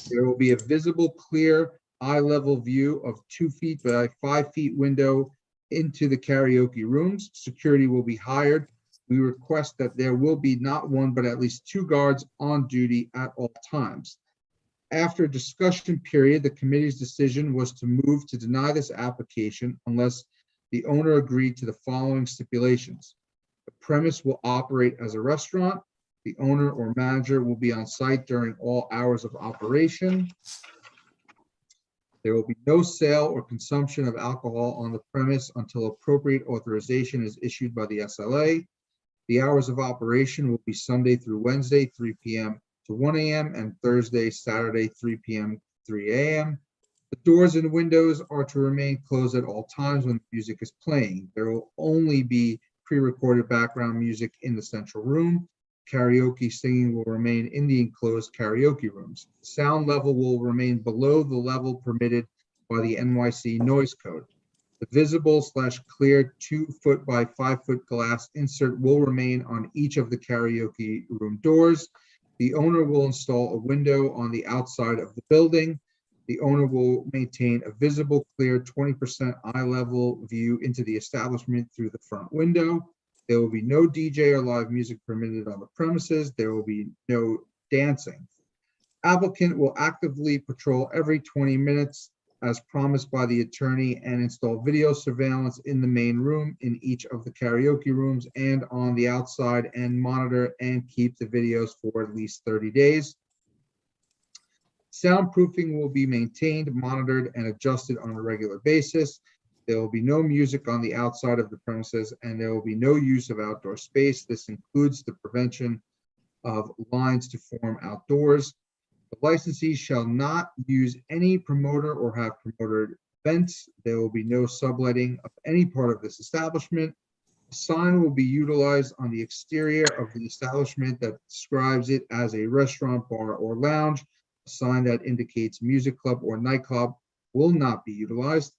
There will be a visible, clear, eye-level view of 2 feet by 5 feet window into the karaoke rooms. Security will be hired. we request that there will be not one, but at least 2 guards on duty at all times. After a discussion period, the committee's decision was to move to deny this application unless the owner agreed to the following stipulations. The premise will operate as a restaurant. The owner or manager will be on site during all hours of operation. There will be no sale or consumption of alcohol on the premise until appropriate authorization is issued by the SLA. The hours of operation will be Sunday through Wednesday, 3 p.m. to 1 a.m. and Thursday, Saturday, 3 p.m. 3 a.m. The doors and windows are to remain closed at all times when music is playing. There will only be pre-recorded background music in the central room. Karaoke singing will remain in the enclosed karaoke rooms. Sound level will remain below the level permitted by the NYC noise code. The visible/clear 2-foot by 5-foot glass insert will remain on each of the karaoke room doors. The owner will install a window on the outside of the building. The owner will maintain a visible, clear 20% eye level view into the establishment through the front window. There will be no DJ or live music permitted on the premises. There will be no dancing. Applicant will actively patrol every 20 minutes as promised by the attorney and install video surveillance in the main room, in each of the karaoke rooms, and on the outside, and monitor and keep the videos for at least 30 days. Soundproofing will be maintained, monitored, and adjusted on a regular basis. There will be no music on the outside of the premises, and there will be no use of outdoor space. This includes the prevention of lines to form outdoors. The licensee shall not use any promoter or have promoted events. There will be no subletting of any part of this establishment. A sign will be utilized on the exterior of the establishment that describes it as a restaurant, bar, or lounge. A sign that indicates music club or nightclub will not be utilized.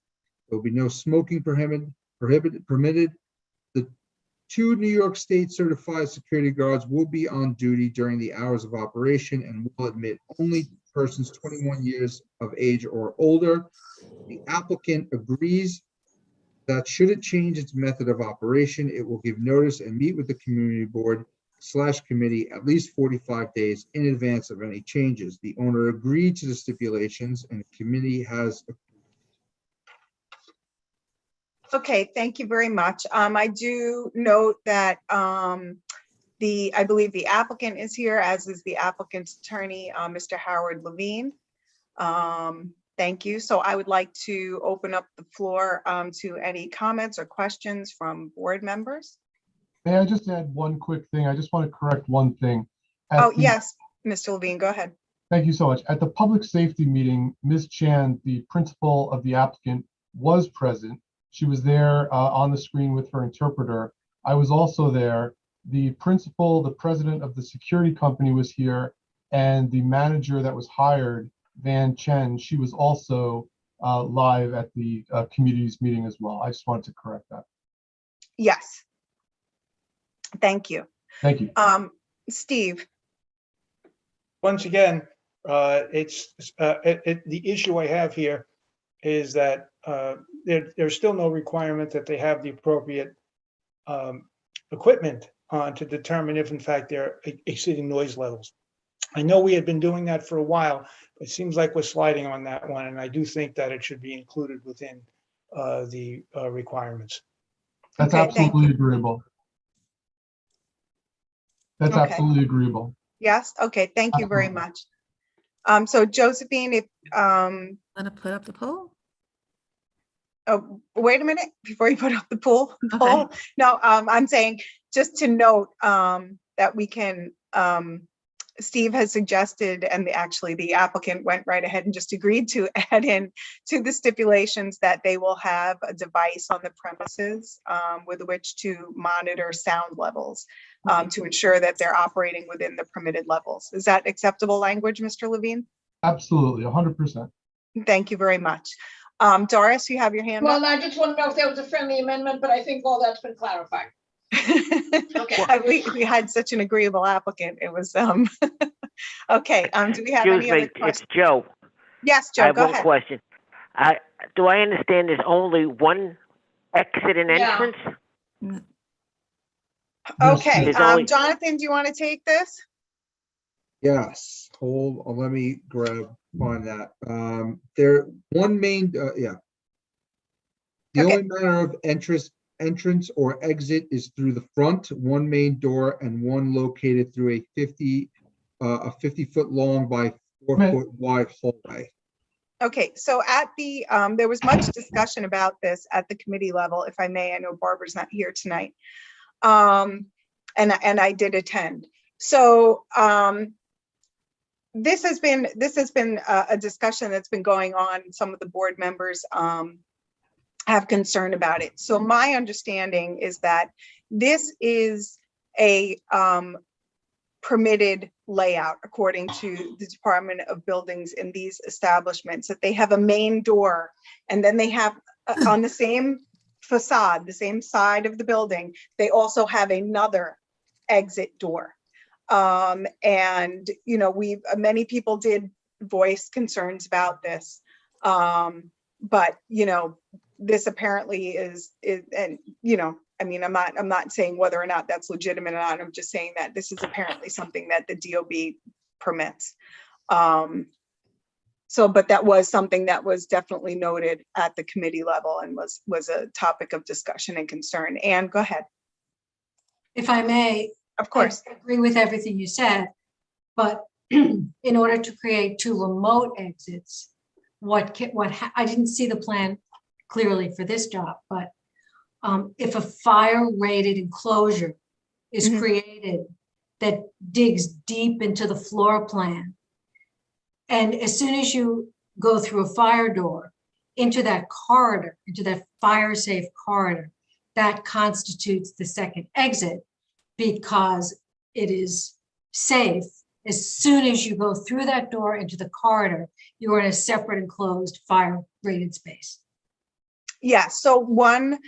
There will be no smoking permitted. The 2 New York State certified security guards will be on duty during the hours of operation and will admit only persons 21 years of age or older. The applicant agrees that should it change its method of operation, it will give notice and meet with the community board/committee at least 45 days in advance of any changes. The owner agreed to the stipulations and the committee has. Okay, thank you very much. I do note that I believe the applicant is here, as is the applicant's attorney, Mr. Howard Levine. Thank you. So I would like to open up the floor to any comments or questions from board members. May I just add one quick thing? I just want to correct one thing. Yes, Mr. Levine, go ahead. Thank you so much. At the public safety meeting, Ms. Chan, the principal of the applicant, was present. She was there on the screen with her interpreter. I was also there. The principal, the president of the security company was here, and the manager that was hired, Van Chen, she was also live at the community's meeting as well. I just wanted to correct that. Yes. Thank you. Thank you. Steve. Once again, the issue I have here is that there's still no requirement that they have the appropriate equipment on to determine if in fact they're exceeding noise levels. I know we had been doing that for a while, but it seems like we're sliding on that one, and I do think that it should be included within the requirements. That's absolutely agreeable. That's absolutely agreeable. Yes, okay, thank you very much. So Josephine, if Want to put up the poll? Oh, wait a minute, before you put up the poll. No, I'm saying just to note that we can, Steve has suggested, and actually the applicant went right ahead and just agreed to add in to the stipulations that they will have a device on the premises with which to monitor sound levels to ensure that they're operating within the permitted levels. Is that acceptable language, Mr. Levine? Absolutely, 100%. Thank you very much. Doris, you have your hand up? Well, I just want to know if there was a friendly amendment, but I think all that's been clarified. Okay. We had such an agreeable applicant. It was okay. Do we have any other questions? It's Joe. Yes, Joe, I have go one ahead. question. Do I understand there's only one exit and entrance? Okay, There's only- Jonathan, do you want to take this? Yes, hold on, let me find that. There, one main, yeah. The Okay. only manner of entrance or exit is through the front, one main door and one located through a 50-foot long by 4-foot wide hallway. Okay, so at the, there was much discussion about this at the committee level, if I may. I know Barbara's not here tonight. And I did attend. So this has been a discussion that's been going on. Some of the board members have concern about it. So my understanding is that this is a permitted layout according to the Department of Buildings in these establishments, that they have a main door and then they have on the same facade, the same side of the building, they also have another exit door. And, you know, many people did voice concerns about this. But, you know, this apparently is, and, you know, I mean, I'm not saying whether or not that's legitimate or not. I'm just saying that this is apparently something that the DOB permits. So, but that was something that was definitely noted at the committee level and was a topic of discussion and concern. Anne, go ahead. If I may. Of course. I agree with everything you said, but in order to create two remote exits, I didn't see the plan clearly for this job, but if a fire rated enclosure is created that digs deep into the floor plan, and as soon as you go through a fire door into that corridor, into that fire safe corridor, that constitutes the second exit because it is safe. As soon as you go through that door into the corridor, you are in a separate enclosed fire rated space. Yeah, so one,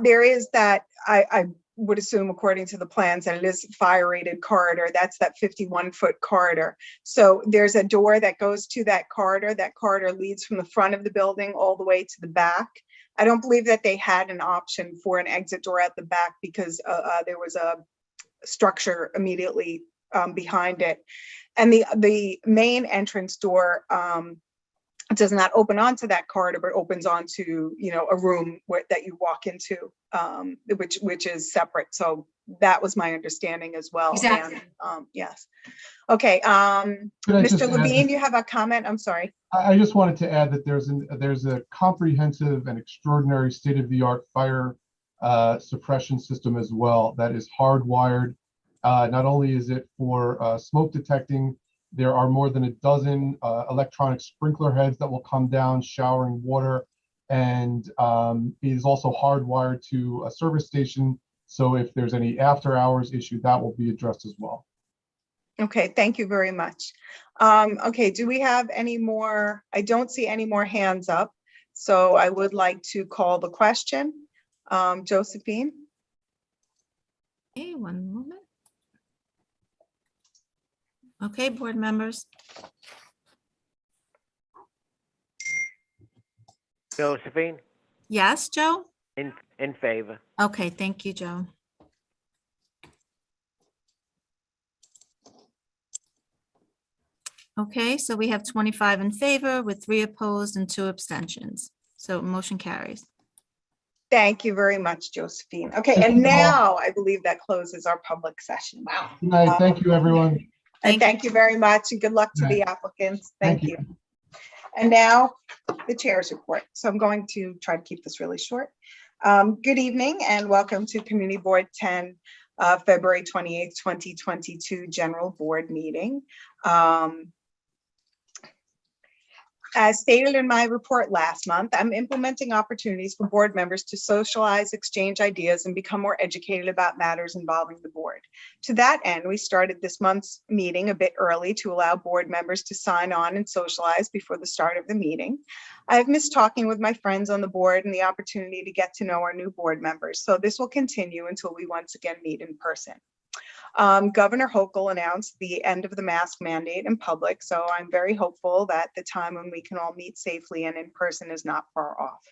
there is that, I would assume according to the plans that it is fire rated corridor. That's that 51-foot corridor. So there's a door that goes to that corridor. That corridor leads from the front of the building all the way to the back. I don't believe that they had an option for an exit door at the back because there was a structure immediately behind it. And the main entrance door does not open onto that corridor, but opens onto, you know, a room that you walk into, which is separate. So that was my understanding as well. Exactly. And, yes. Okay. Mr. Levine, you have a comment? I'm sorry. I just wanted to add that there's a comprehensive and extraordinary state-of-the-art fire suppression system as well that is hardwired. Not only is it for smoke detecting, there are more than a dozen electronic sprinkler heads that will come down showering water, and it is also hardwired to a service station. So if there's any after hours issue, that will be addressed as well. Okay, thank you very much. Okay, do we have any more? I don't see any more hands up. So I would like to call the question. Josephine? Okay, one moment. Okay, board members. Josephine, Yes, Joe? in favor. Okay, thank you, Joe. Okay, so we have 25 in favor with 3 opposed and 2 abstentions. So motion carries. Thank you very much, Josephine. Okay, and now I believe that closes our public session. Wow. Good night. Thank you, everyone. And thank you very much and good luck to the applicants. Thank you. And now the chair's report. So I'm going to try to keep this really short. Good evening and welcome to Community Board 10, February 28th, 2022 General Board Meeting. As stated in my report last month, I'm implementing opportunities for board members to socialize, exchange ideas, and become more educated about matters involving the board. To that end, we started this month's meeting a bit early to allow board members to sign on and socialize before the start of the meeting. I've missed talking with my friends on the board and the opportunity to get to know our new board members, so this will continue until we once again meet in person. Governor Hochul announced the end of the mask mandate in public, so I'm very hopeful that the time when we can all meet safely and in person is not far off.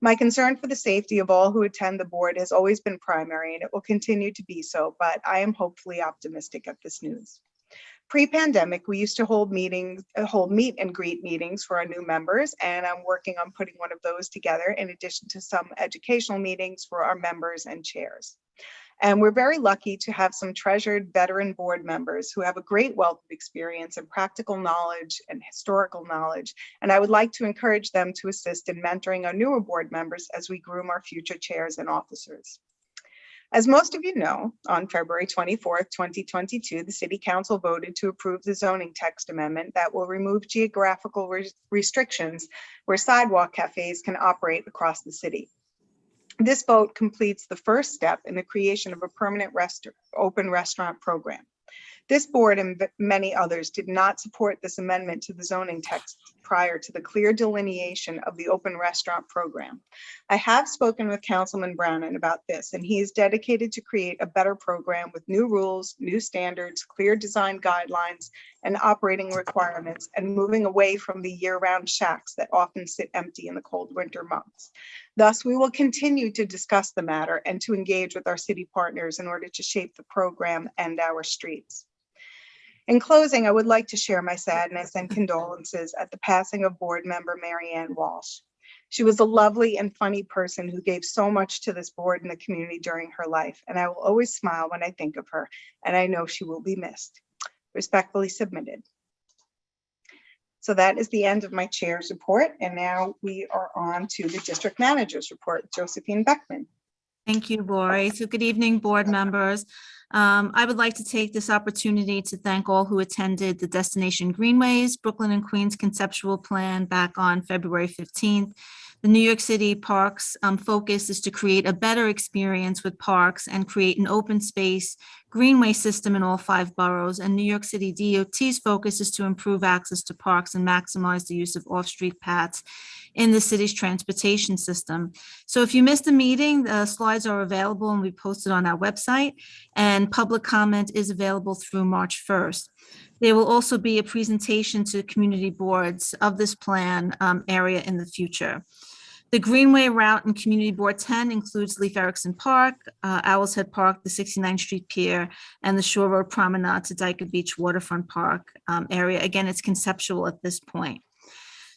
My concern for the safety of all who attend the board has always been primary, and it will continue to be so, but I am hopefully optimistic at this news. Pre-pandemic, we used to hold meet and greet meetings for our new members, and I'm working on putting one of those together in addition to some educational meetings for our members and chairs. And we're very lucky to have some treasured veteran board members who have a great wealth of experience and practical knowledge and historical knowledge. And I would like to encourage them to assist in mentoring our newer board members as we groom our future chairs and officers. As most of you know, on February 24th, 2022, the City Council voted to approve the zoning text amendment that will remove geographical restrictions where sidewalk cafes can operate across the city. This vote completes the first step in the creation of a permanent open restaurant program. This board and many others did not support this amendment to the zoning text prior to the clear delineation of the open restaurant program. I have spoken with Councilman Brannan about this, and he is dedicated to create a better program with new rules, new standards, clear design guidelines, and operating requirements, and moving away from the year-round shacks that often sit empty in the cold winter months. Thus, we will continue to discuss the matter and to engage with our city partners in order to shape the program and our streets. In closing, I would like to share my sadness and condolences at the passing of board member Mary Ann Walsh. She was a lovely and funny person who gave so much to this board and the community during her life, and I will always smile when I think of her, and I know she will be missed. Respectfully submitted. So that is the end of my chair's report, and now we are on to the district manager's report. Josephine Beckman. Thank you, Lori. So good evening, board members. I would like to take this opportunity to thank all who attended the Destination Greenways, Brooklyn and Queens conceptual plan back on February 15th. The New York City Parks focus is to create a better experience with parks and create an open space greenway system in all 5 boroughs. And New York City DOT's focus is to improve access to parks and maximize the use of off-street paths in the city's transportation system. So if you missed the meeting, the slides are available and we posted on our website, and public comment is available through March 1st. There will also be a presentation to community boards of this plan area in the future. The Greenway route in Community Board 10 includes Leif Erikson Park, Owl's Head Park, the 69th Street Pier, and the Shore Road Promenade to Dyker Beach Waterfront Park area. Again, it's conceptual at this point.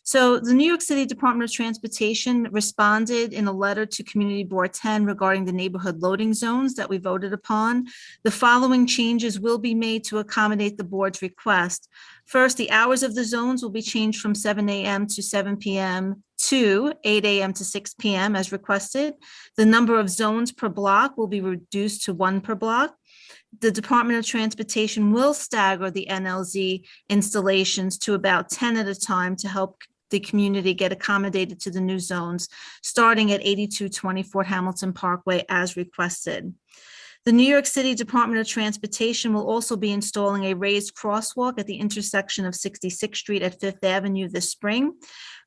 So the New York City Department of Transportation responded in a letter to Community Board 10 regarding the neighborhood loading zones that we voted upon. The following changes will be made to accommodate the board's request. First, the hours of the zones will be changed from 7 a.m. to 7 p.m. to 8 a.m. to 6 p.m. as requested. The number of zones per block will be reduced to 1 per block. The Department of Transportation will stagger the NLZ installations to about 10 at a time to help the community get accommodated to the new zones, starting at 8220 Fort Hamilton Parkway as requested. The New York City Department of Transportation will also be installing a raised crosswalk at the intersection of 66th Street at 5th Avenue this spring.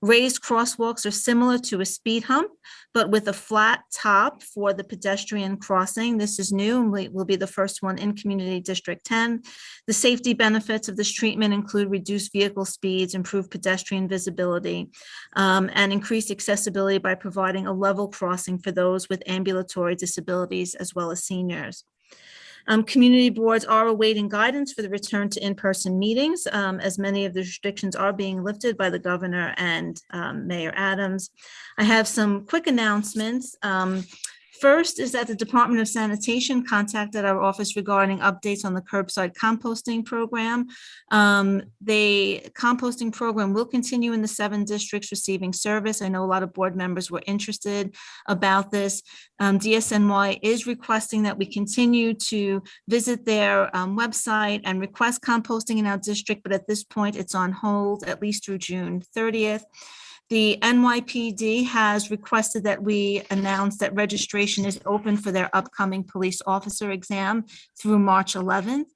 Raised crosswalks are similar to a speed hump, but with a flat top for the pedestrian crossing. This is new and will be the first one in Community District 10. The safety benefits of this treatment include reduced vehicle speeds, improved pedestrian visibility, and increased accessibility by providing a level crossing for those with ambulatory disabilities as well as seniors. Community boards are awaiting guidance for the return to in-person meetings, as many of the restrictions are being lifted by the governor and Mayor Adams. I have some quick announcements. First is that the Department of Sanitation contacted our office regarding updates on the curbside composting program. The composting program will continue in the 7 districts receiving service. I know a lot of board members were interested about this. DSNY is requesting that we continue to visit their website and request composting in our district, but at this point it's on hold at least through June 30th. The NYPD has requested that we announce that registration is open for their upcoming police officer exam through March 11th.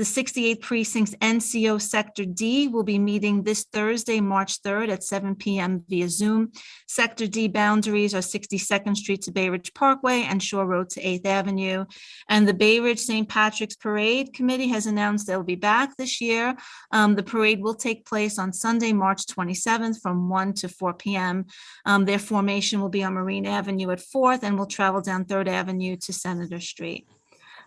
The 68th Precinct's NCO Sector D will be meeting this Thursday, March 3rd at 7 p.m. via Zoom. Sector D boundaries are 62nd Street to Bay Ridge Parkway and Shore Road to 8th Avenue. And the Bay Ridge St. Patrick's Parade Committee has announced they'll be back this year. The parade will take place on Sunday, March 27th from 1 to 4 p.m. Their formation will be on Marine Avenue at 4th and will travel down 3rd Avenue to Senator Street.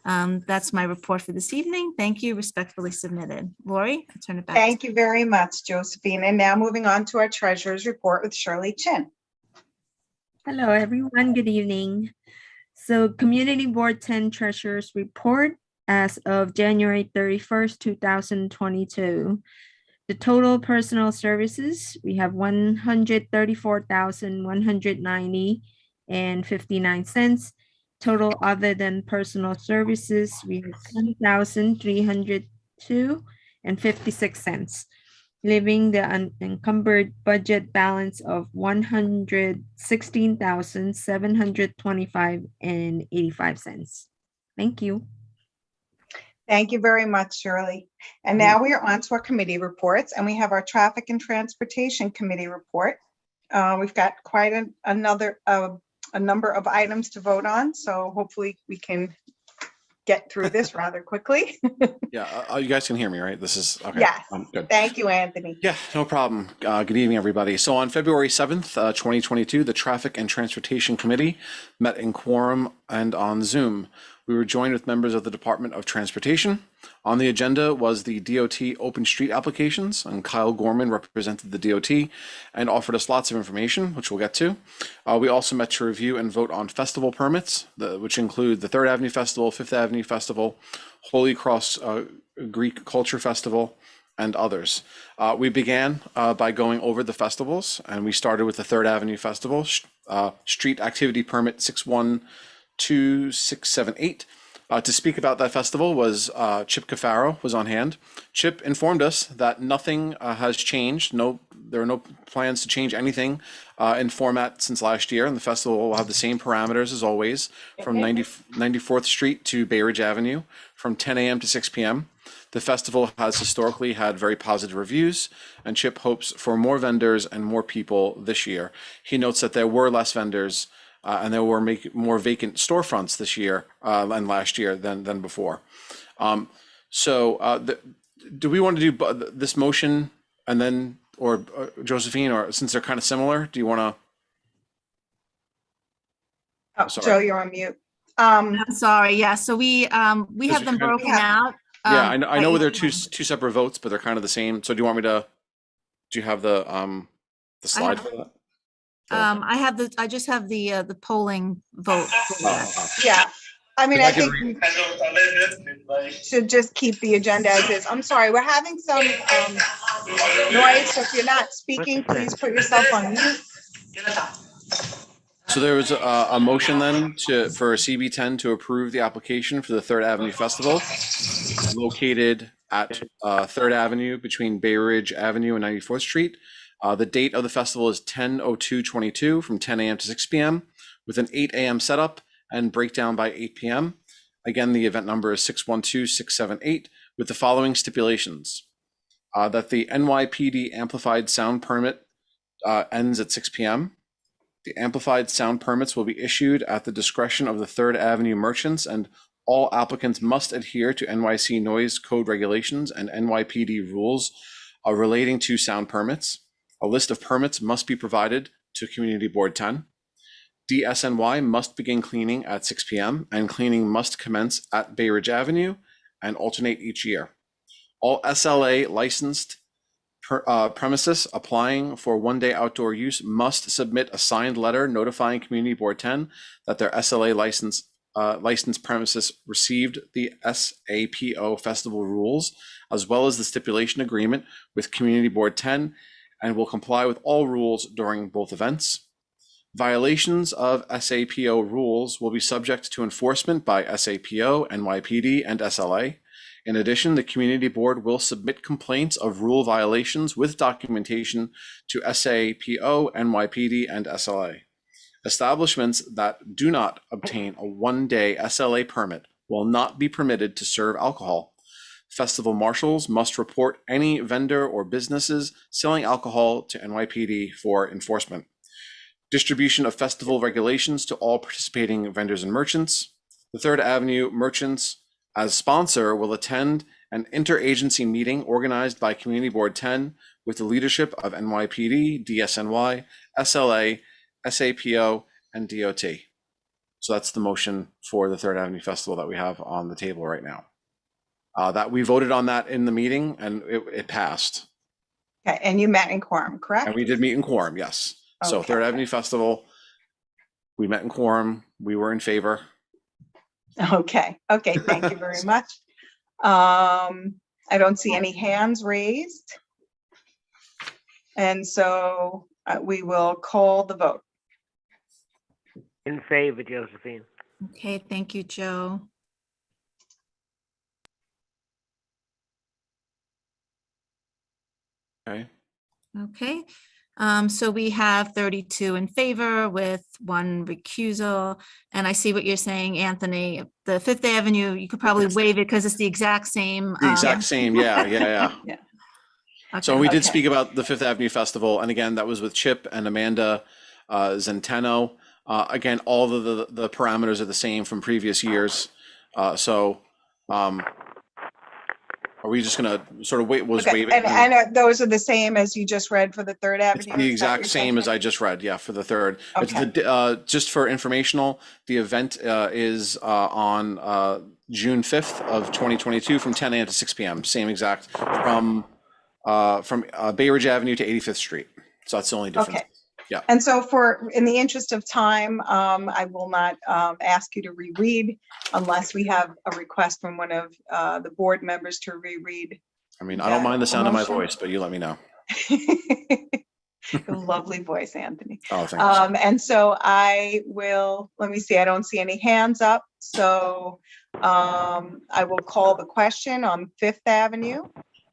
That's my report for this evening. Thank you. Respectfully submitted. Lori, I turn it back. Thank you very much, Josephine. And now moving on to our treasurer's report with Shirley Chin. Hello, everyone. Good evening. So Community Board 10 Treasurer's Report as of January 31st, 2022. The total personal services, we have 134,190 and 59 cents. Total other than personal services, we have 10,302 and 56 cents. Leaving the unencumbered budget balance of 116,725 and 85 cents. Thank you. Thank you very much, Shirley. And now we are on to our committee reports, and we have our Traffic and Transportation Committee report. We've got quite a number of items to vote on, so hopefully we can get through this rather quickly. Yeah, you guys can hear me, right? This is okay. Yes. Good. Thank you, Anthony. Yeah, no problem. Good evening, everybody. So on February 7th, 2022, the Traffic and Transportation Committee met in quorum and on Zoom. We were joined with members of the Department of Transportation. On the agenda was the DOT open street applications, and Kyle Gorman represented the DOT and offered us lots of information, which we'll get to. We also met to review and vote on festival permits, which include the 3rd Avenue Festival, 5th Avenue Festival, Holy Cross Greek Culture Festival, and others. We began by going over the festivals, and we started with the 3rd Avenue Festival, Street Activity Permit 612678. To speak about that festival was Chip Cafaro was on hand. Chip informed us that nothing has changed. There are no plans to change anything in format since last year, and the festival will have the same parameters as always, from 94th Street to Bay Ridge Avenue, from 10 a.m. to 6 p.m. The festival has historically had very positive reviews, and Chip hopes for more vendors and more people this year. He notes that there were less vendors and there were more vacant storefronts this year and last year than before. Do we want to do this motion and then, or Josephine, or since they're kind of similar, do you want to? Oh, Joe, you're on mute. I'm sorry. Yeah. So we have them broken out. Yeah, I know they're two separate votes, but they're kind of the same. So do you want me to? Do you have the slide for that? I just have the polling vote. Yeah, I mean, I think we should just keep the agenda as is. I'm sorry, we're having some noise, so if you're not speaking, please put yourself on mute. So there was a motion then for CB10 to approve the application for the 3rd Avenue Festival, located at 3rd Avenue between Bay Ridge Avenue and 94th Street. The date of the festival is 10/02/22 from 10 a.m. to 6 p.m. with an 8 a.m. setup and breakdown by 8 p.m. Again, the event number is 612678 with the following stipulations. That the NYPD amplified sound permit ends at 6 p.m. The amplified sound permits will be issued at the discretion of the 3rd Avenue merchants, and all applicants must adhere to NYC noise code regulations and NYPD rules relating to sound permits. A list of permits must be provided to Community Board 10. DSNY must begin cleaning at 6 p.m. and cleaning must commence at Bay Ridge Avenue and alternate each year. All SLA licensed premises applying for one-day outdoor use must submit a signed letter notifying Community Board 10 that their SLA licensed premises received the SAPO festival rules, as well as the stipulation agreement with Community Board 10, and will comply with all rules during both events. Violations of SAPO rules will be subject to enforcement by SAPO, NYPD, and SLA. In addition, the Community Board will submit complaints of rule violations with documentation to SAPO, NYPD, and SLA. Establishments that do not obtain a one-day SLA permit will not be permitted to serve alcohol. festival marshals must report any vendor or businesses selling alcohol to NYPD for enforcement. Distribution of festival regulations to all participating vendors and merchants. The Third Avenue merchants as sponsor will attend an interagency meeting organized by Community Board 10 with the leadership of NYPD, DSNY, SLA, SAPO, and DOT. So that's the motion for the Third Avenue Festival that we have on the table right now. That we voted on that in the meeting and it passed. Okay, and you met in quorum, correct? And we did meet in quorum, yes. So Okay. Third Avenue Festival, we met in quorum, we were in favor. Okay, thank you very much. I don't see any hands raised. And so we will call the vote. In favor, Josephine. Okay, thank you, Joe. Okay. Okay, so we have 32 in favor with 1 recusal. And I see what you're saying, Anthony. The Fifth Avenue, you could probably waive it because it's the exact same. The exact same, yeah. Yeah. So we did Okay. speak about the Fifth Avenue Festival, and again, that was with Chip and Amanda Zenteno. Again, all of the parameters are the same from previous years. Are we just gonna sort of waive Okay, it? and those are the same as you just read for the Third It's Avenue? the Is that what exact you're same as saying? I just read, yeah, for the third. It's Okay. just for informational, the event is on June 5th of 2022 from 10 a.m. to 6 p.m. Same exact from Bay Ridge Avenue to 85th Street. So that's the only difference. Okay. Yeah. And so in the interest of time, I will not ask you to reread unless we have a request from one of the board members to reread. I mean, I don't mind the sound of my voice, but you let me know. Lovely voice, Anthony. Oh, thank you. And so I will, let me see, I don't see any hands up. So I will call the question on Fifth Avenue.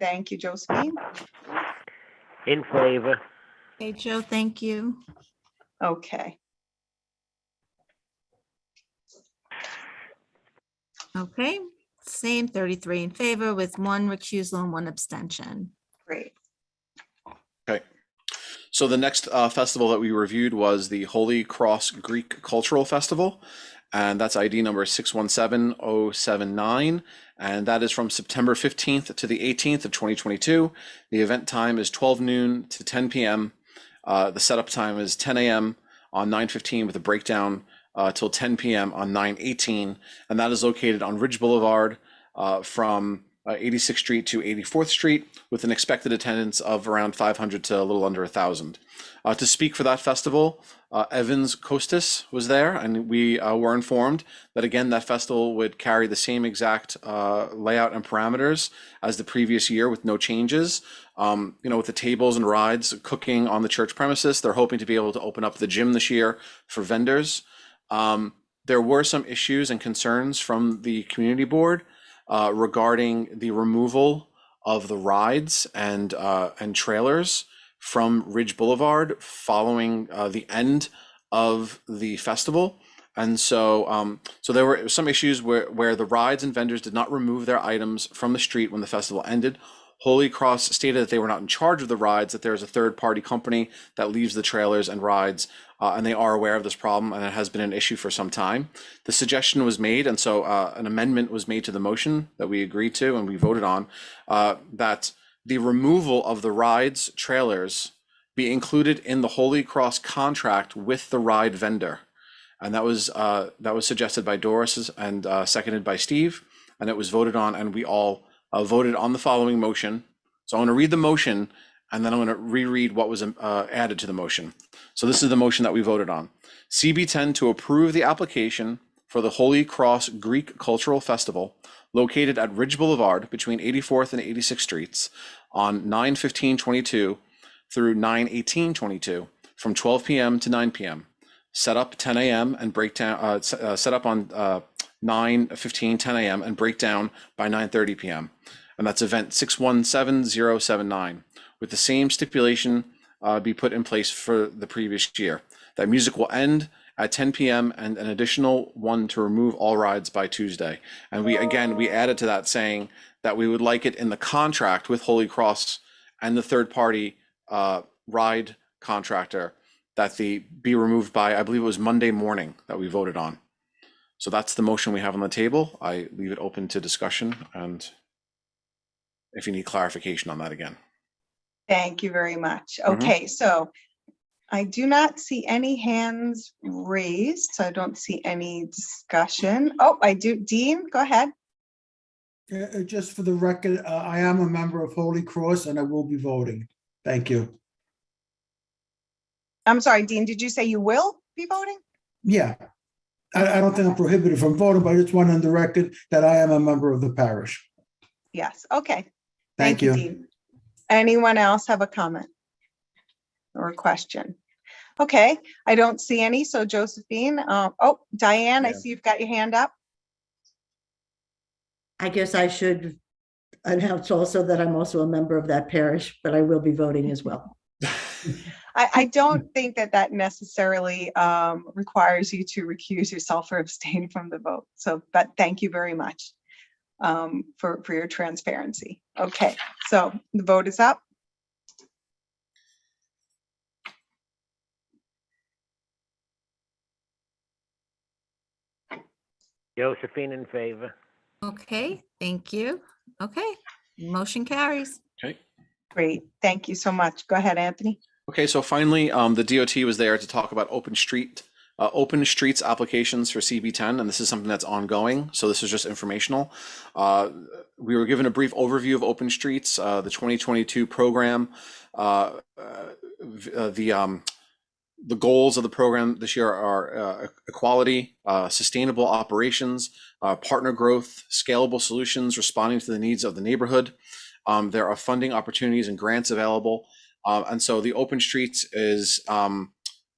Thank you, Josephine. In favor. Okay, Joe, thank you. Okay. Okay, same 33 in favor with 1 recusal and 1 abstention. Great. Okay. So the next festival that we reviewed was the Holy Cross Greek Cultural Festival, and that's ID number 617079, and that is from September 15th to the 18th of 2022. The event time is 12 noon to 10 p.m. The setup time is 10 a.m. on 9/15 with a breakdown till 10 p.m. on 9/18, and that is located on Ridge Boulevard from 86th Street to 84th Street with an expected attendance of around 500 to a little under 1,000. To speak for that festival, Evans Costas was there, and we were informed that again that festival would carry the same exact layout and parameters as the previous year with no changes. With the tables and rides, cooking on the church premises, they're hoping to be able to open up the gym this year for vendors. There were some issues and concerns from the community board regarding the removal of the rides and trailers from Ridge Boulevard following the end of the festival. And so there were some issues where the rides and vendors did not remove their items from the street when the festival ended. Holy Cross stated that they were not in charge of the rides, that there's a third-party company that leaves the trailers and rides, and they are aware of this problem, and it has been an issue for some time. The suggestion was made, and so an amendment was made to the motion that we agreed to and we voted on, that the removal of the rides, trailers, be included in the Holy Cross contract with the ride vendor. And that was suggested by Doris and seconded by Steve, and it was voted on, and we all voted on the following motion. So I'm going to read the motion, and then I'm going to reread what was added to the motion. So this is the motion that we voted on. CB10 to approve the application for the Holy Cross Greek Cultural Festival located at Ridge Boulevard between 84th and 86th Streets on 9/15/22 through 9/18/22 from 12 p.m. to 9 p.m. Set up 10 a.m. and breakdown. Set up on 9/15, 10 a.m. and breakdown by 9:30 p.m. And that's event 617079, with the same stipulation be put in place for the previous year. That music will end at 10 p.m. and an additional one to remove all rides by Tuesday. And we added to that saying that we would like it in the contract with Holy Cross and the third party ride contractor that they be removed by, I believe it was Monday morning that we voted on. So that's the motion we have on the table. I leave it open to discussion and if you need clarification on that again. Thank you very much. Mhm. Okay, so I do not see any hands raised, so I don't see any discussion. Oh, I do. Dean, go ahead. Just for the record, I am a member of Holy Cross and I will be voting. Thank you. I'm sorry, Dean, did you say you will be voting? Yeah. I don't think I'm prohibited from voting, but I just want on the record that I am a member of the parish. Yes, okay. Thank you. Dean. Anyone else have a comment or a question? Okay, I don't see any, so Josephine, oh, Diane, I see you've got your hand up. I guess I should announce also that I'm also a member of that parish, but I will be voting as well. I don't think that that necessarily requires you to recuse yourself or abstain from the vote. So, but thank you very much for your transparency. Okay, so the vote is up. Josephine in favor. Okay, thank you. Okay, motion carries. Okay. Great, thank you so much. Go ahead, Anthony. Okay, so finally, the DOT was there to talk about open streets applications for CB10, and this is something that's ongoing. So this is just informational. We were given a brief overview of Open Streets, the 2022 program, the goals of the program this year are equality, sustainable operations, partner growth, scalable solutions responding to the needs of the neighborhood. There are funding opportunities and grants available. And so the Open Streets is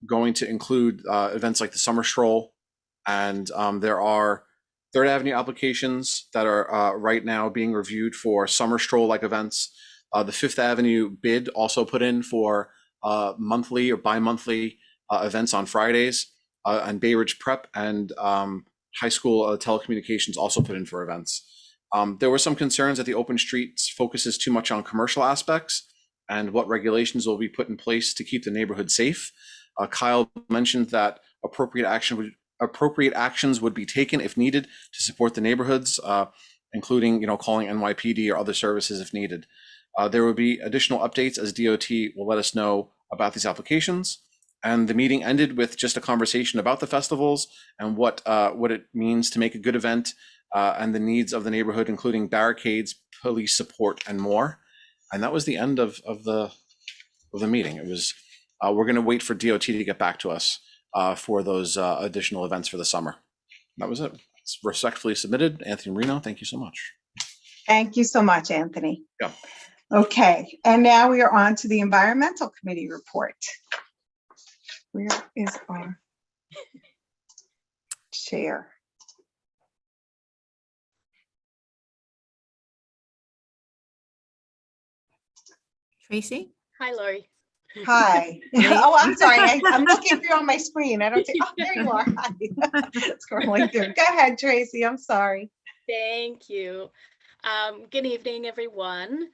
going to include events like the Summer Stroll. And there are Third Avenue applications that are right now being reviewed for Summer Stroll-like events. The Fifth Avenue bid also put in for monthly or bi-monthly events on Fridays, and Bay Ridge Prep and high school telecommunications also put in for events. There were some concerns that the Open Streets focuses too much on commercial aspects and what regulations will be put in place to keep the neighborhood safe. Kyle mentioned that appropriate actions would be taken if needed to support the neighborhoods, including calling NYPD or other services if needed. There will be additional updates as DOT will let us know about these applications. And the meeting ended with just a conversation about the festivals and what it means to make a good event and the needs of the neighborhood, including barricades, police support, and more. And that was the end of the meeting. It was we're going to wait for DOT to get back to us for those additional events for the summer. That was it. It's respectfully submitted. Anthony Marino, thank you so much. Thank you so much, Anthony. Yeah. Okay, and now we are on to the Environmental Committee report. Where is our chair? Tracy? Hi, Lori. Hi. Oh, I'm sorry. I'm looking through on my screen. I don't see. Oh, there you are. Hi. Scrolling through. Go ahead, Tracy. I'm sorry. Thank you. Good evening, everyone.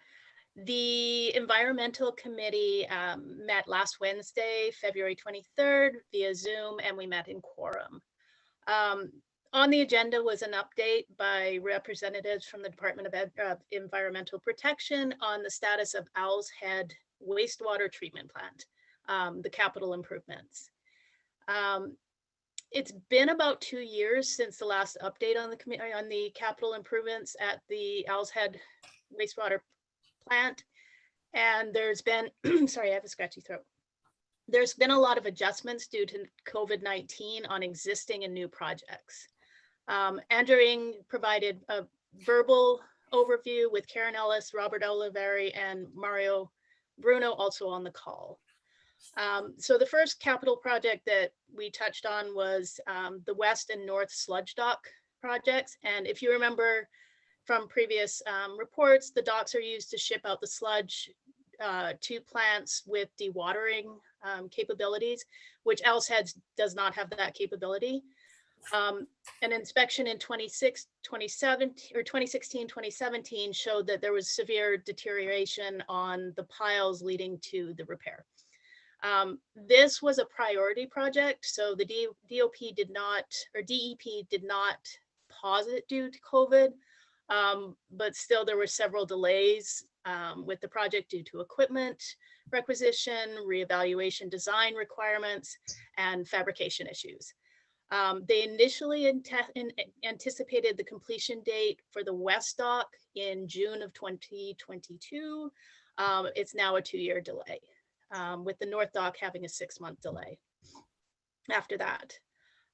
The Environmental Committee met last Wednesday, February 23rd via Zoom, and we met in quorum. On the agenda was an update by representatives from the Department of Environmental Protection on the status of Owl's Head wastewater treatment plant, the capital improvements. It's been about 2 years since the last update on the capital improvements at the Owl's Head wastewater plant, and there's been sorry, I have a scratchy throat. There's been a lot of adjustments due to COVID-19 on existing and new projects. Andrew Ng provided a verbal overview with Karen Ellis, Robert Oliveri, and Mario Bruno also on the call. So the first capital project that we touched on was the West and North Sludge Dock projects. And if you remember from previous reports, the docks are used to ship out the sludge two plants with dewatering capabilities, which Owl's Head does not have that capability. An inspection in 2016-2017 showed that there was severe deterioration on the piles leading to the repair. This was a priority project, so the DEP did not pause it due to COVID, but still there were several delays with the project due to equipment requisition, reevaluation design requirements, and fabrication issues. They initially anticipated the completion date for the west dock in June of 2022. It's now a 2-year delay, with the north dock having a 6-month delay after that.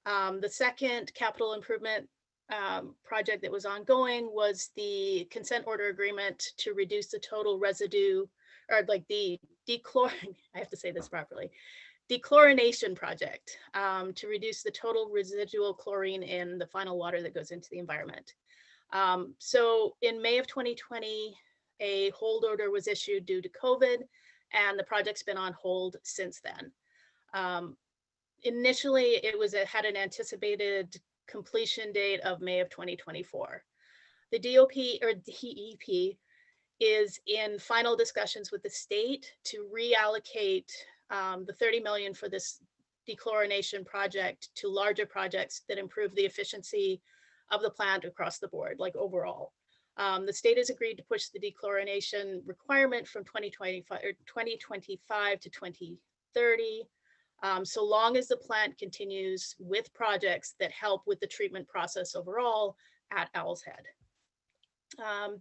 The second capital improvement project that was ongoing was the consent order agreement to reduce the total residue, or like the I have to say this properly, dechlorination project, to reduce the total residual chlorine in the final water that goes into the environment. So in May of 2020, a hold order was issued due to COVID, and the project's been on hold since then. Initially, it had an anticipated completion date of May of 2024. The DEP is in final discussions with the state to reallocate the 30 million for this dechlorination project to larger projects that improve the efficiency of the plant across the board, like overall. The state has agreed to push the dechlorination requirement from 2025 to 2030, so long as the plant continues with projects that help with the treatment process overall at Owl's Head.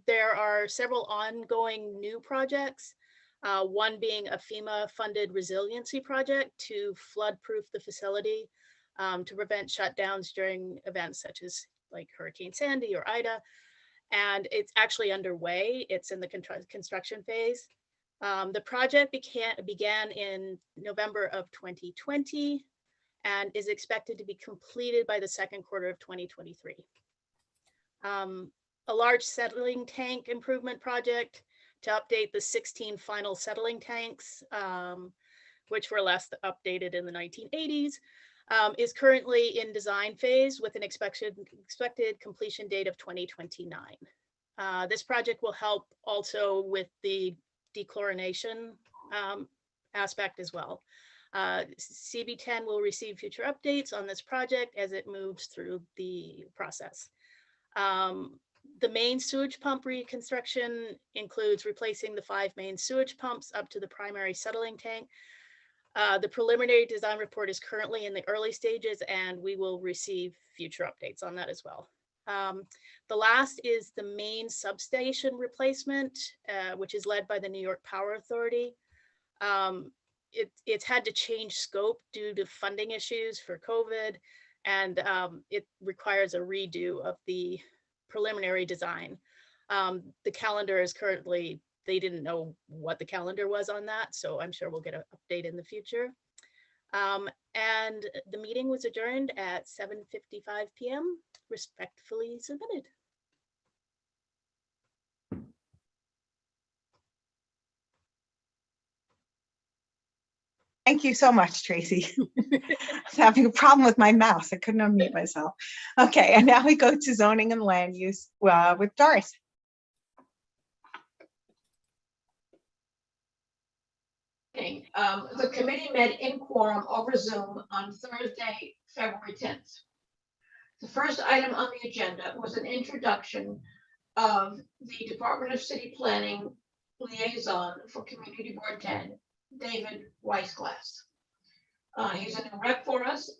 There are several ongoing new projects, one being a FEMA-funded resiliency project to flood-proof the facility to prevent shutdowns during events such as like Hurricane Sandy or Ida. And it's actually underway. It's in the construction phase. The project began in November of 2020 and is expected to be completed by the second quarter of 2023. A large settling tank improvement project to update the 16 final settling tanks, which were last updated in the 1980s, is currently in design phase with an expected completion date of 2029. This project will help also with the dechlorination aspect as well. CB10 will receive future updates on this project as it moves through the process. The main sewage pump reconstruction includes replacing the 5 main sewage pumps up to the primary settling tank. The preliminary design report is currently in the early stages, and we will receive future updates on that as well. The last is the main substation replacement, which is led by the New York Power Authority. It's had to change scope due to funding issues for COVID, and it requires a redo of the preliminary design. The calendar is currently, they didn't know what the calendar was on that, so I'm sure we'll get an update in the future. And the meeting was adjourned at 7:55 p.m. Respectfully submitted. Thank you so much, Tracy. I was having a problem with my mouse. I couldn't unmute myself. Okay, and now we go to zoning and land use with Doris. The committee met in quorum over Zoom on Thursday, February 10th. The first item on the agenda was an introduction of the Department of City Planning liaison for Community Board 10, David Weissglass. He's a new rep for us.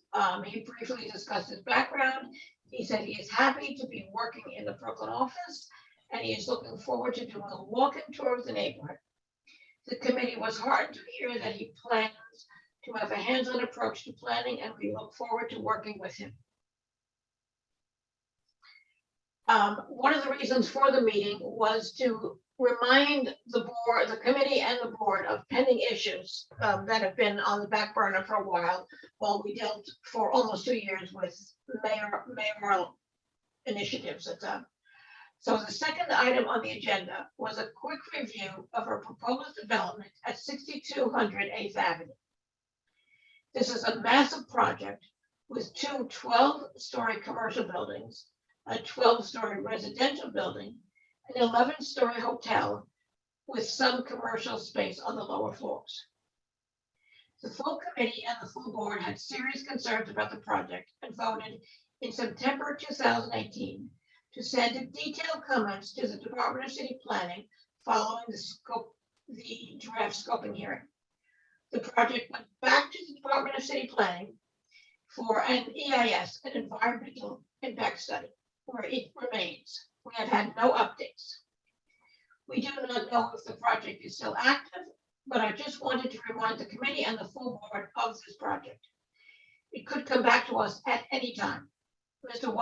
He briefly discussed his background. He said he is happy to be working in the Brooklyn office, and he is looking forward to doing a walk-in tour of the neighborhood. The committee was heartened to hear that he plans to have a hands-on approach to planning, and we look forward to working with him. One of the reasons for the meeting was to remind the board, the committee and the board of pending issues that have been on the back burner for a while we dealt for almost 2 years with mayoral initiatives at them. So the second item on the agenda was a quick review of our proposed development at 6200 8th Avenue. This is a massive project with two 12-story commercial buildings, a 12-story residential building, an 11-story hotel with some commercial space on the lower floors. The full committee and the full board had serious concerns about the project and voted in September 2018 to send detailed comments to the Department of City Planning following the draft scoping hearing. The project went back to the Department of City Planning for an EIS, an environmental impact study, where it remains. We have had no updates. We do not know if the project is still active, but I just wanted to remind the committee and the full board of this project. It could come back to us at any time. Mr.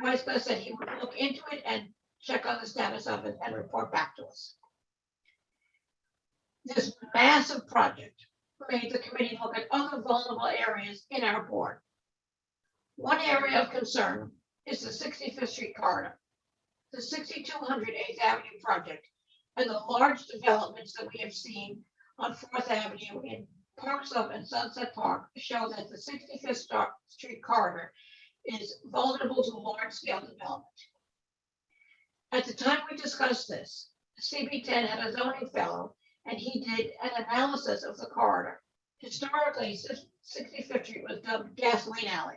Weisler said he would look into it and check on the status of it and report back to us. This massive project made the committee look at other vulnerable areas in our board. One area of concern is the 65th Street corridor, the 6200 8th Avenue project, and the large developments that we have seen on 4th Avenue in Park Slope and Sunset Park show that the 65th Street corridor is vulnerable to large-scale development. At the time we discussed this, CB10 had a zoning fellow, and he did an analysis of the corridor. Historically, 65th Street was dubbed gasoline alley,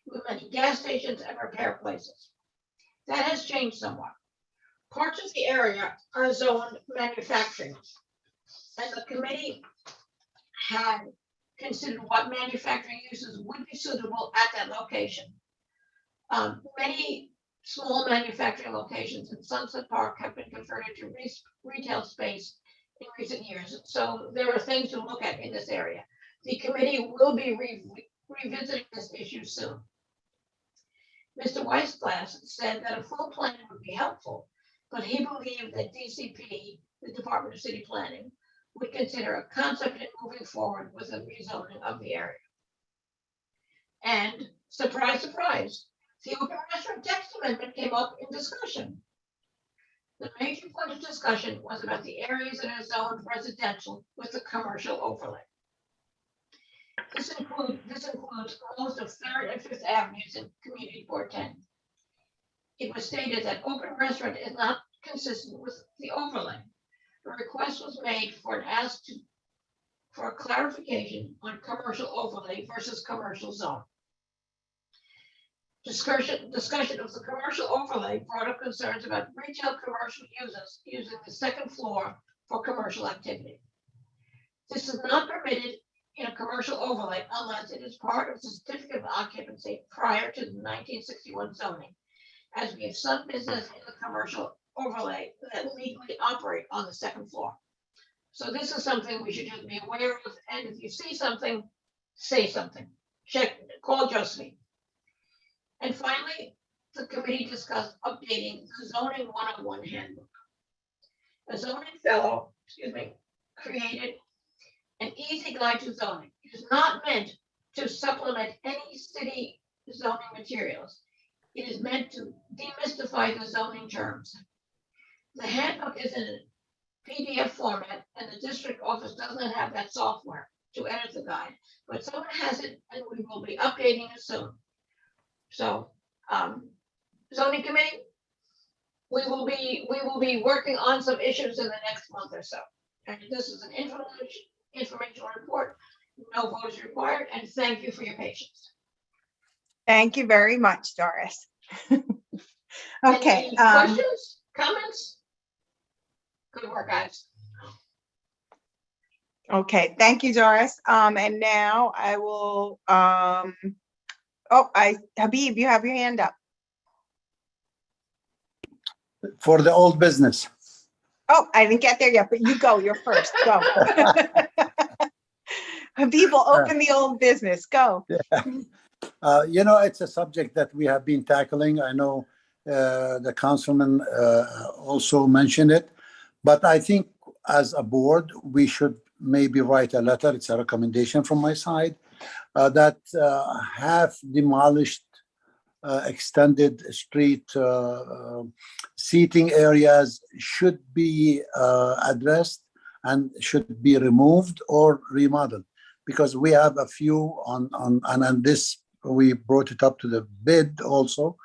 with many gas stations and repair places. That has changed somewhat. Parts of the area are zoned manufacturing, and the committee had considered what manufacturing uses would be suitable at that location. Many small manufacturing locations in Sunset Park have been converted to retail space in recent years, so there are things to look at in this area. The committee will be revisiting this issue soon. Mr. Weisglass said that a full plan would be helpful, but he believed that DCP, the Department of City Planning, would consider a concept in moving forward with a rezoning of the area. And surprise, surprise, the open restaurant text amendment came up in discussion. The major point of discussion was about the areas that are zoned residential with the commercial overlay. This includes most of 3rd and 5th Avenues in Community Board 10. It was stated that open restaurant is not consistent with the overlay. A request was made for an ask for a clarification on commercial overlay versus commercial zone. Discussion of the commercial overlay brought up concerns about retail commercial users using the second floor for commercial activity. This is not permitted in a commercial overlay unless it is part of the certificate of occupancy prior to the 1961 zoning, as we have some business in the commercial overlay that legally operate on the second floor. So this is something we should just be aware of, and if you see something, say something. Call Josephine. And finally, the committee discussed updating the zoning 101 handbook. A zoning fellow, created an easy guide to zoning. It is not meant to supplement any city zoning materials. It is meant to demystify the zoning terms. The handbook is in a PDF format, and the district office does not have that software to edit the guide, but someone has it, and we will be updating it soon. So, zoning committee, we will be working on some issues in the next month or so. And this is an informational report. No vote is required, and thank you for your patience. Thank you very much, Doris. Okay. Any questions, comments? Good work, guys. Okay, thank you, Doris. And now I will, Habib, you have your hand up. For the old business. Oh, I didn't get there yet, but you go, you're first, go. Habib will open the old business, go. It's a subject that we have been tackling. I know the councilman also mentioned it, but I think as a board, we should maybe write a letter. It's a recommendation from my side that half demolished extended street seating areas should be addressed and should be removed or remodeled, because we have a few on this, we brought it up to the bid also,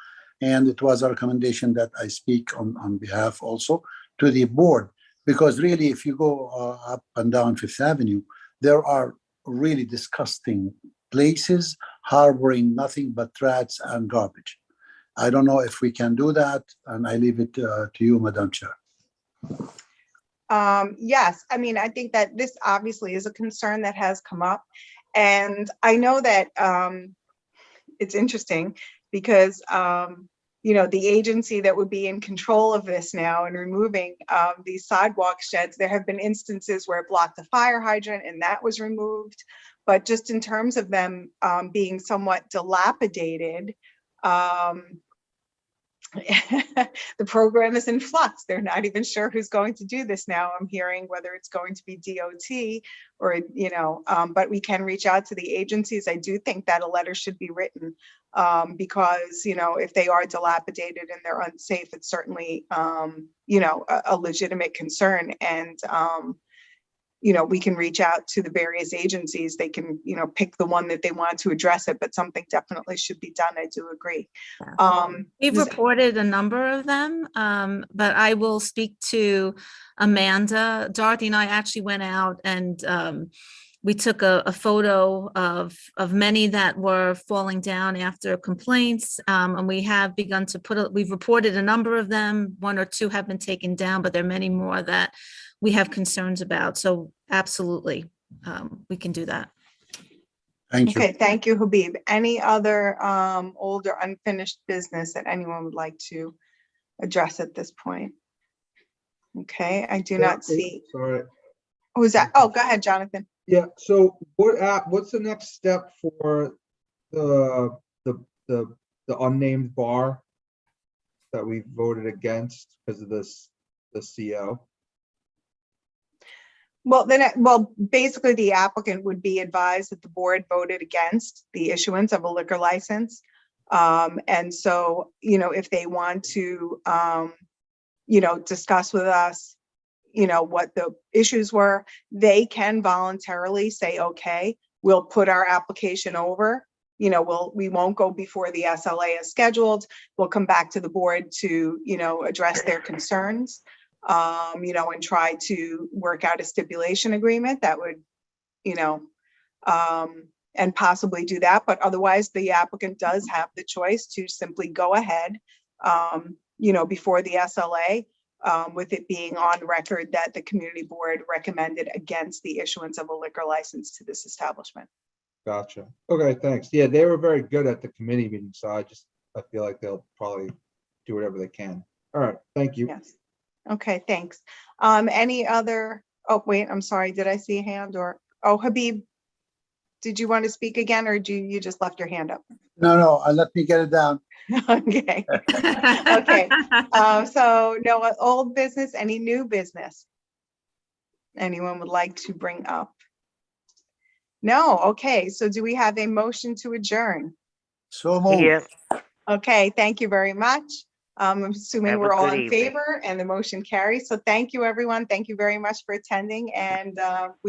and it was a recommendation that I speak on behalf also to the board, because really, if you go up and down Fifth Avenue, there are really disgusting places harboring nothing but rats and garbage. I don't know if we can do that, and I leave it to you, Madam Chair. Yes, I mean, I think that this obviously is a concern that has come up. And I know that it's interesting because, you know, the agency that would be in control of this now and removing these sidewalk sheds, there have been instances where it blocked a fire hydrant and that was removed. But just in terms of them being somewhat dilapidated, the program is in flux. They're not even sure who's going to do this now. I'm hearing whether it's going to be DOT or, you know, but we can reach out to the agencies. I do think that a letter should be written because, you know, if they are dilapidated and they're unsafe, it's certainly, you know, a legitimate concern. And, you know, we can reach out to the various agencies. They can, you know, pick the one that they want to address it, but something definitely should be done. I do agree. We've reported a number of them, but I will speak to Amanda. Dorothy and I actually went out and we took a photo of many that were falling down after complaints, and we have begun to we've reported a number of them. 1 or 2 have been taken down, but there are many more that we have concerns about. So absolutely, we can do that. Thank you. Okay, thank you, Habib. Any other old or unfinished business that anyone would like to address at this point? Okay, I do not see. Sorry. Who's that? Oh, go ahead, Jonathan. Yeah, so what's the next step for the unnamed bar that we voted against because of this, the CO? Well, basically the applicant would be advised that the board voted against the issuance of a liquor license. And so, you know, if they want to, you know, discuss with us, you know, what the issues were, they can voluntarily say, okay, we'll put our application over. You know, we won't go before the SLA as scheduled. We'll come back to the board to, you know, address their concerns. You know, and try to work out a stipulation agreement that would, you know, and possibly do that. But otherwise, the applicant does have the choice to simply go ahead, you know, before the SLA, with it being on record that the community board recommended against the issuance of a liquor license to this establishment. Gotcha. Okay, thanks. Yeah, they were very good at the committee meeting, so I feel like they'll probably do whatever they can. All right, thank you. Yes. Okay, thanks. Any other, oh, wait, I'm sorry. Did I see a hand or, oh, Habib, did you want to speak again or you just left your hand up? No, let me get it down. Okay. Okay. So no old business, any new business? Anyone would like to bring up? No, okay. So do we have a motion to adjourn? So moved. Yeah. Okay, thank you very much. I'm assuming Have a we're all good in evening. favor and the motion carries. So thank you, everyone. Thank you very much for attending and we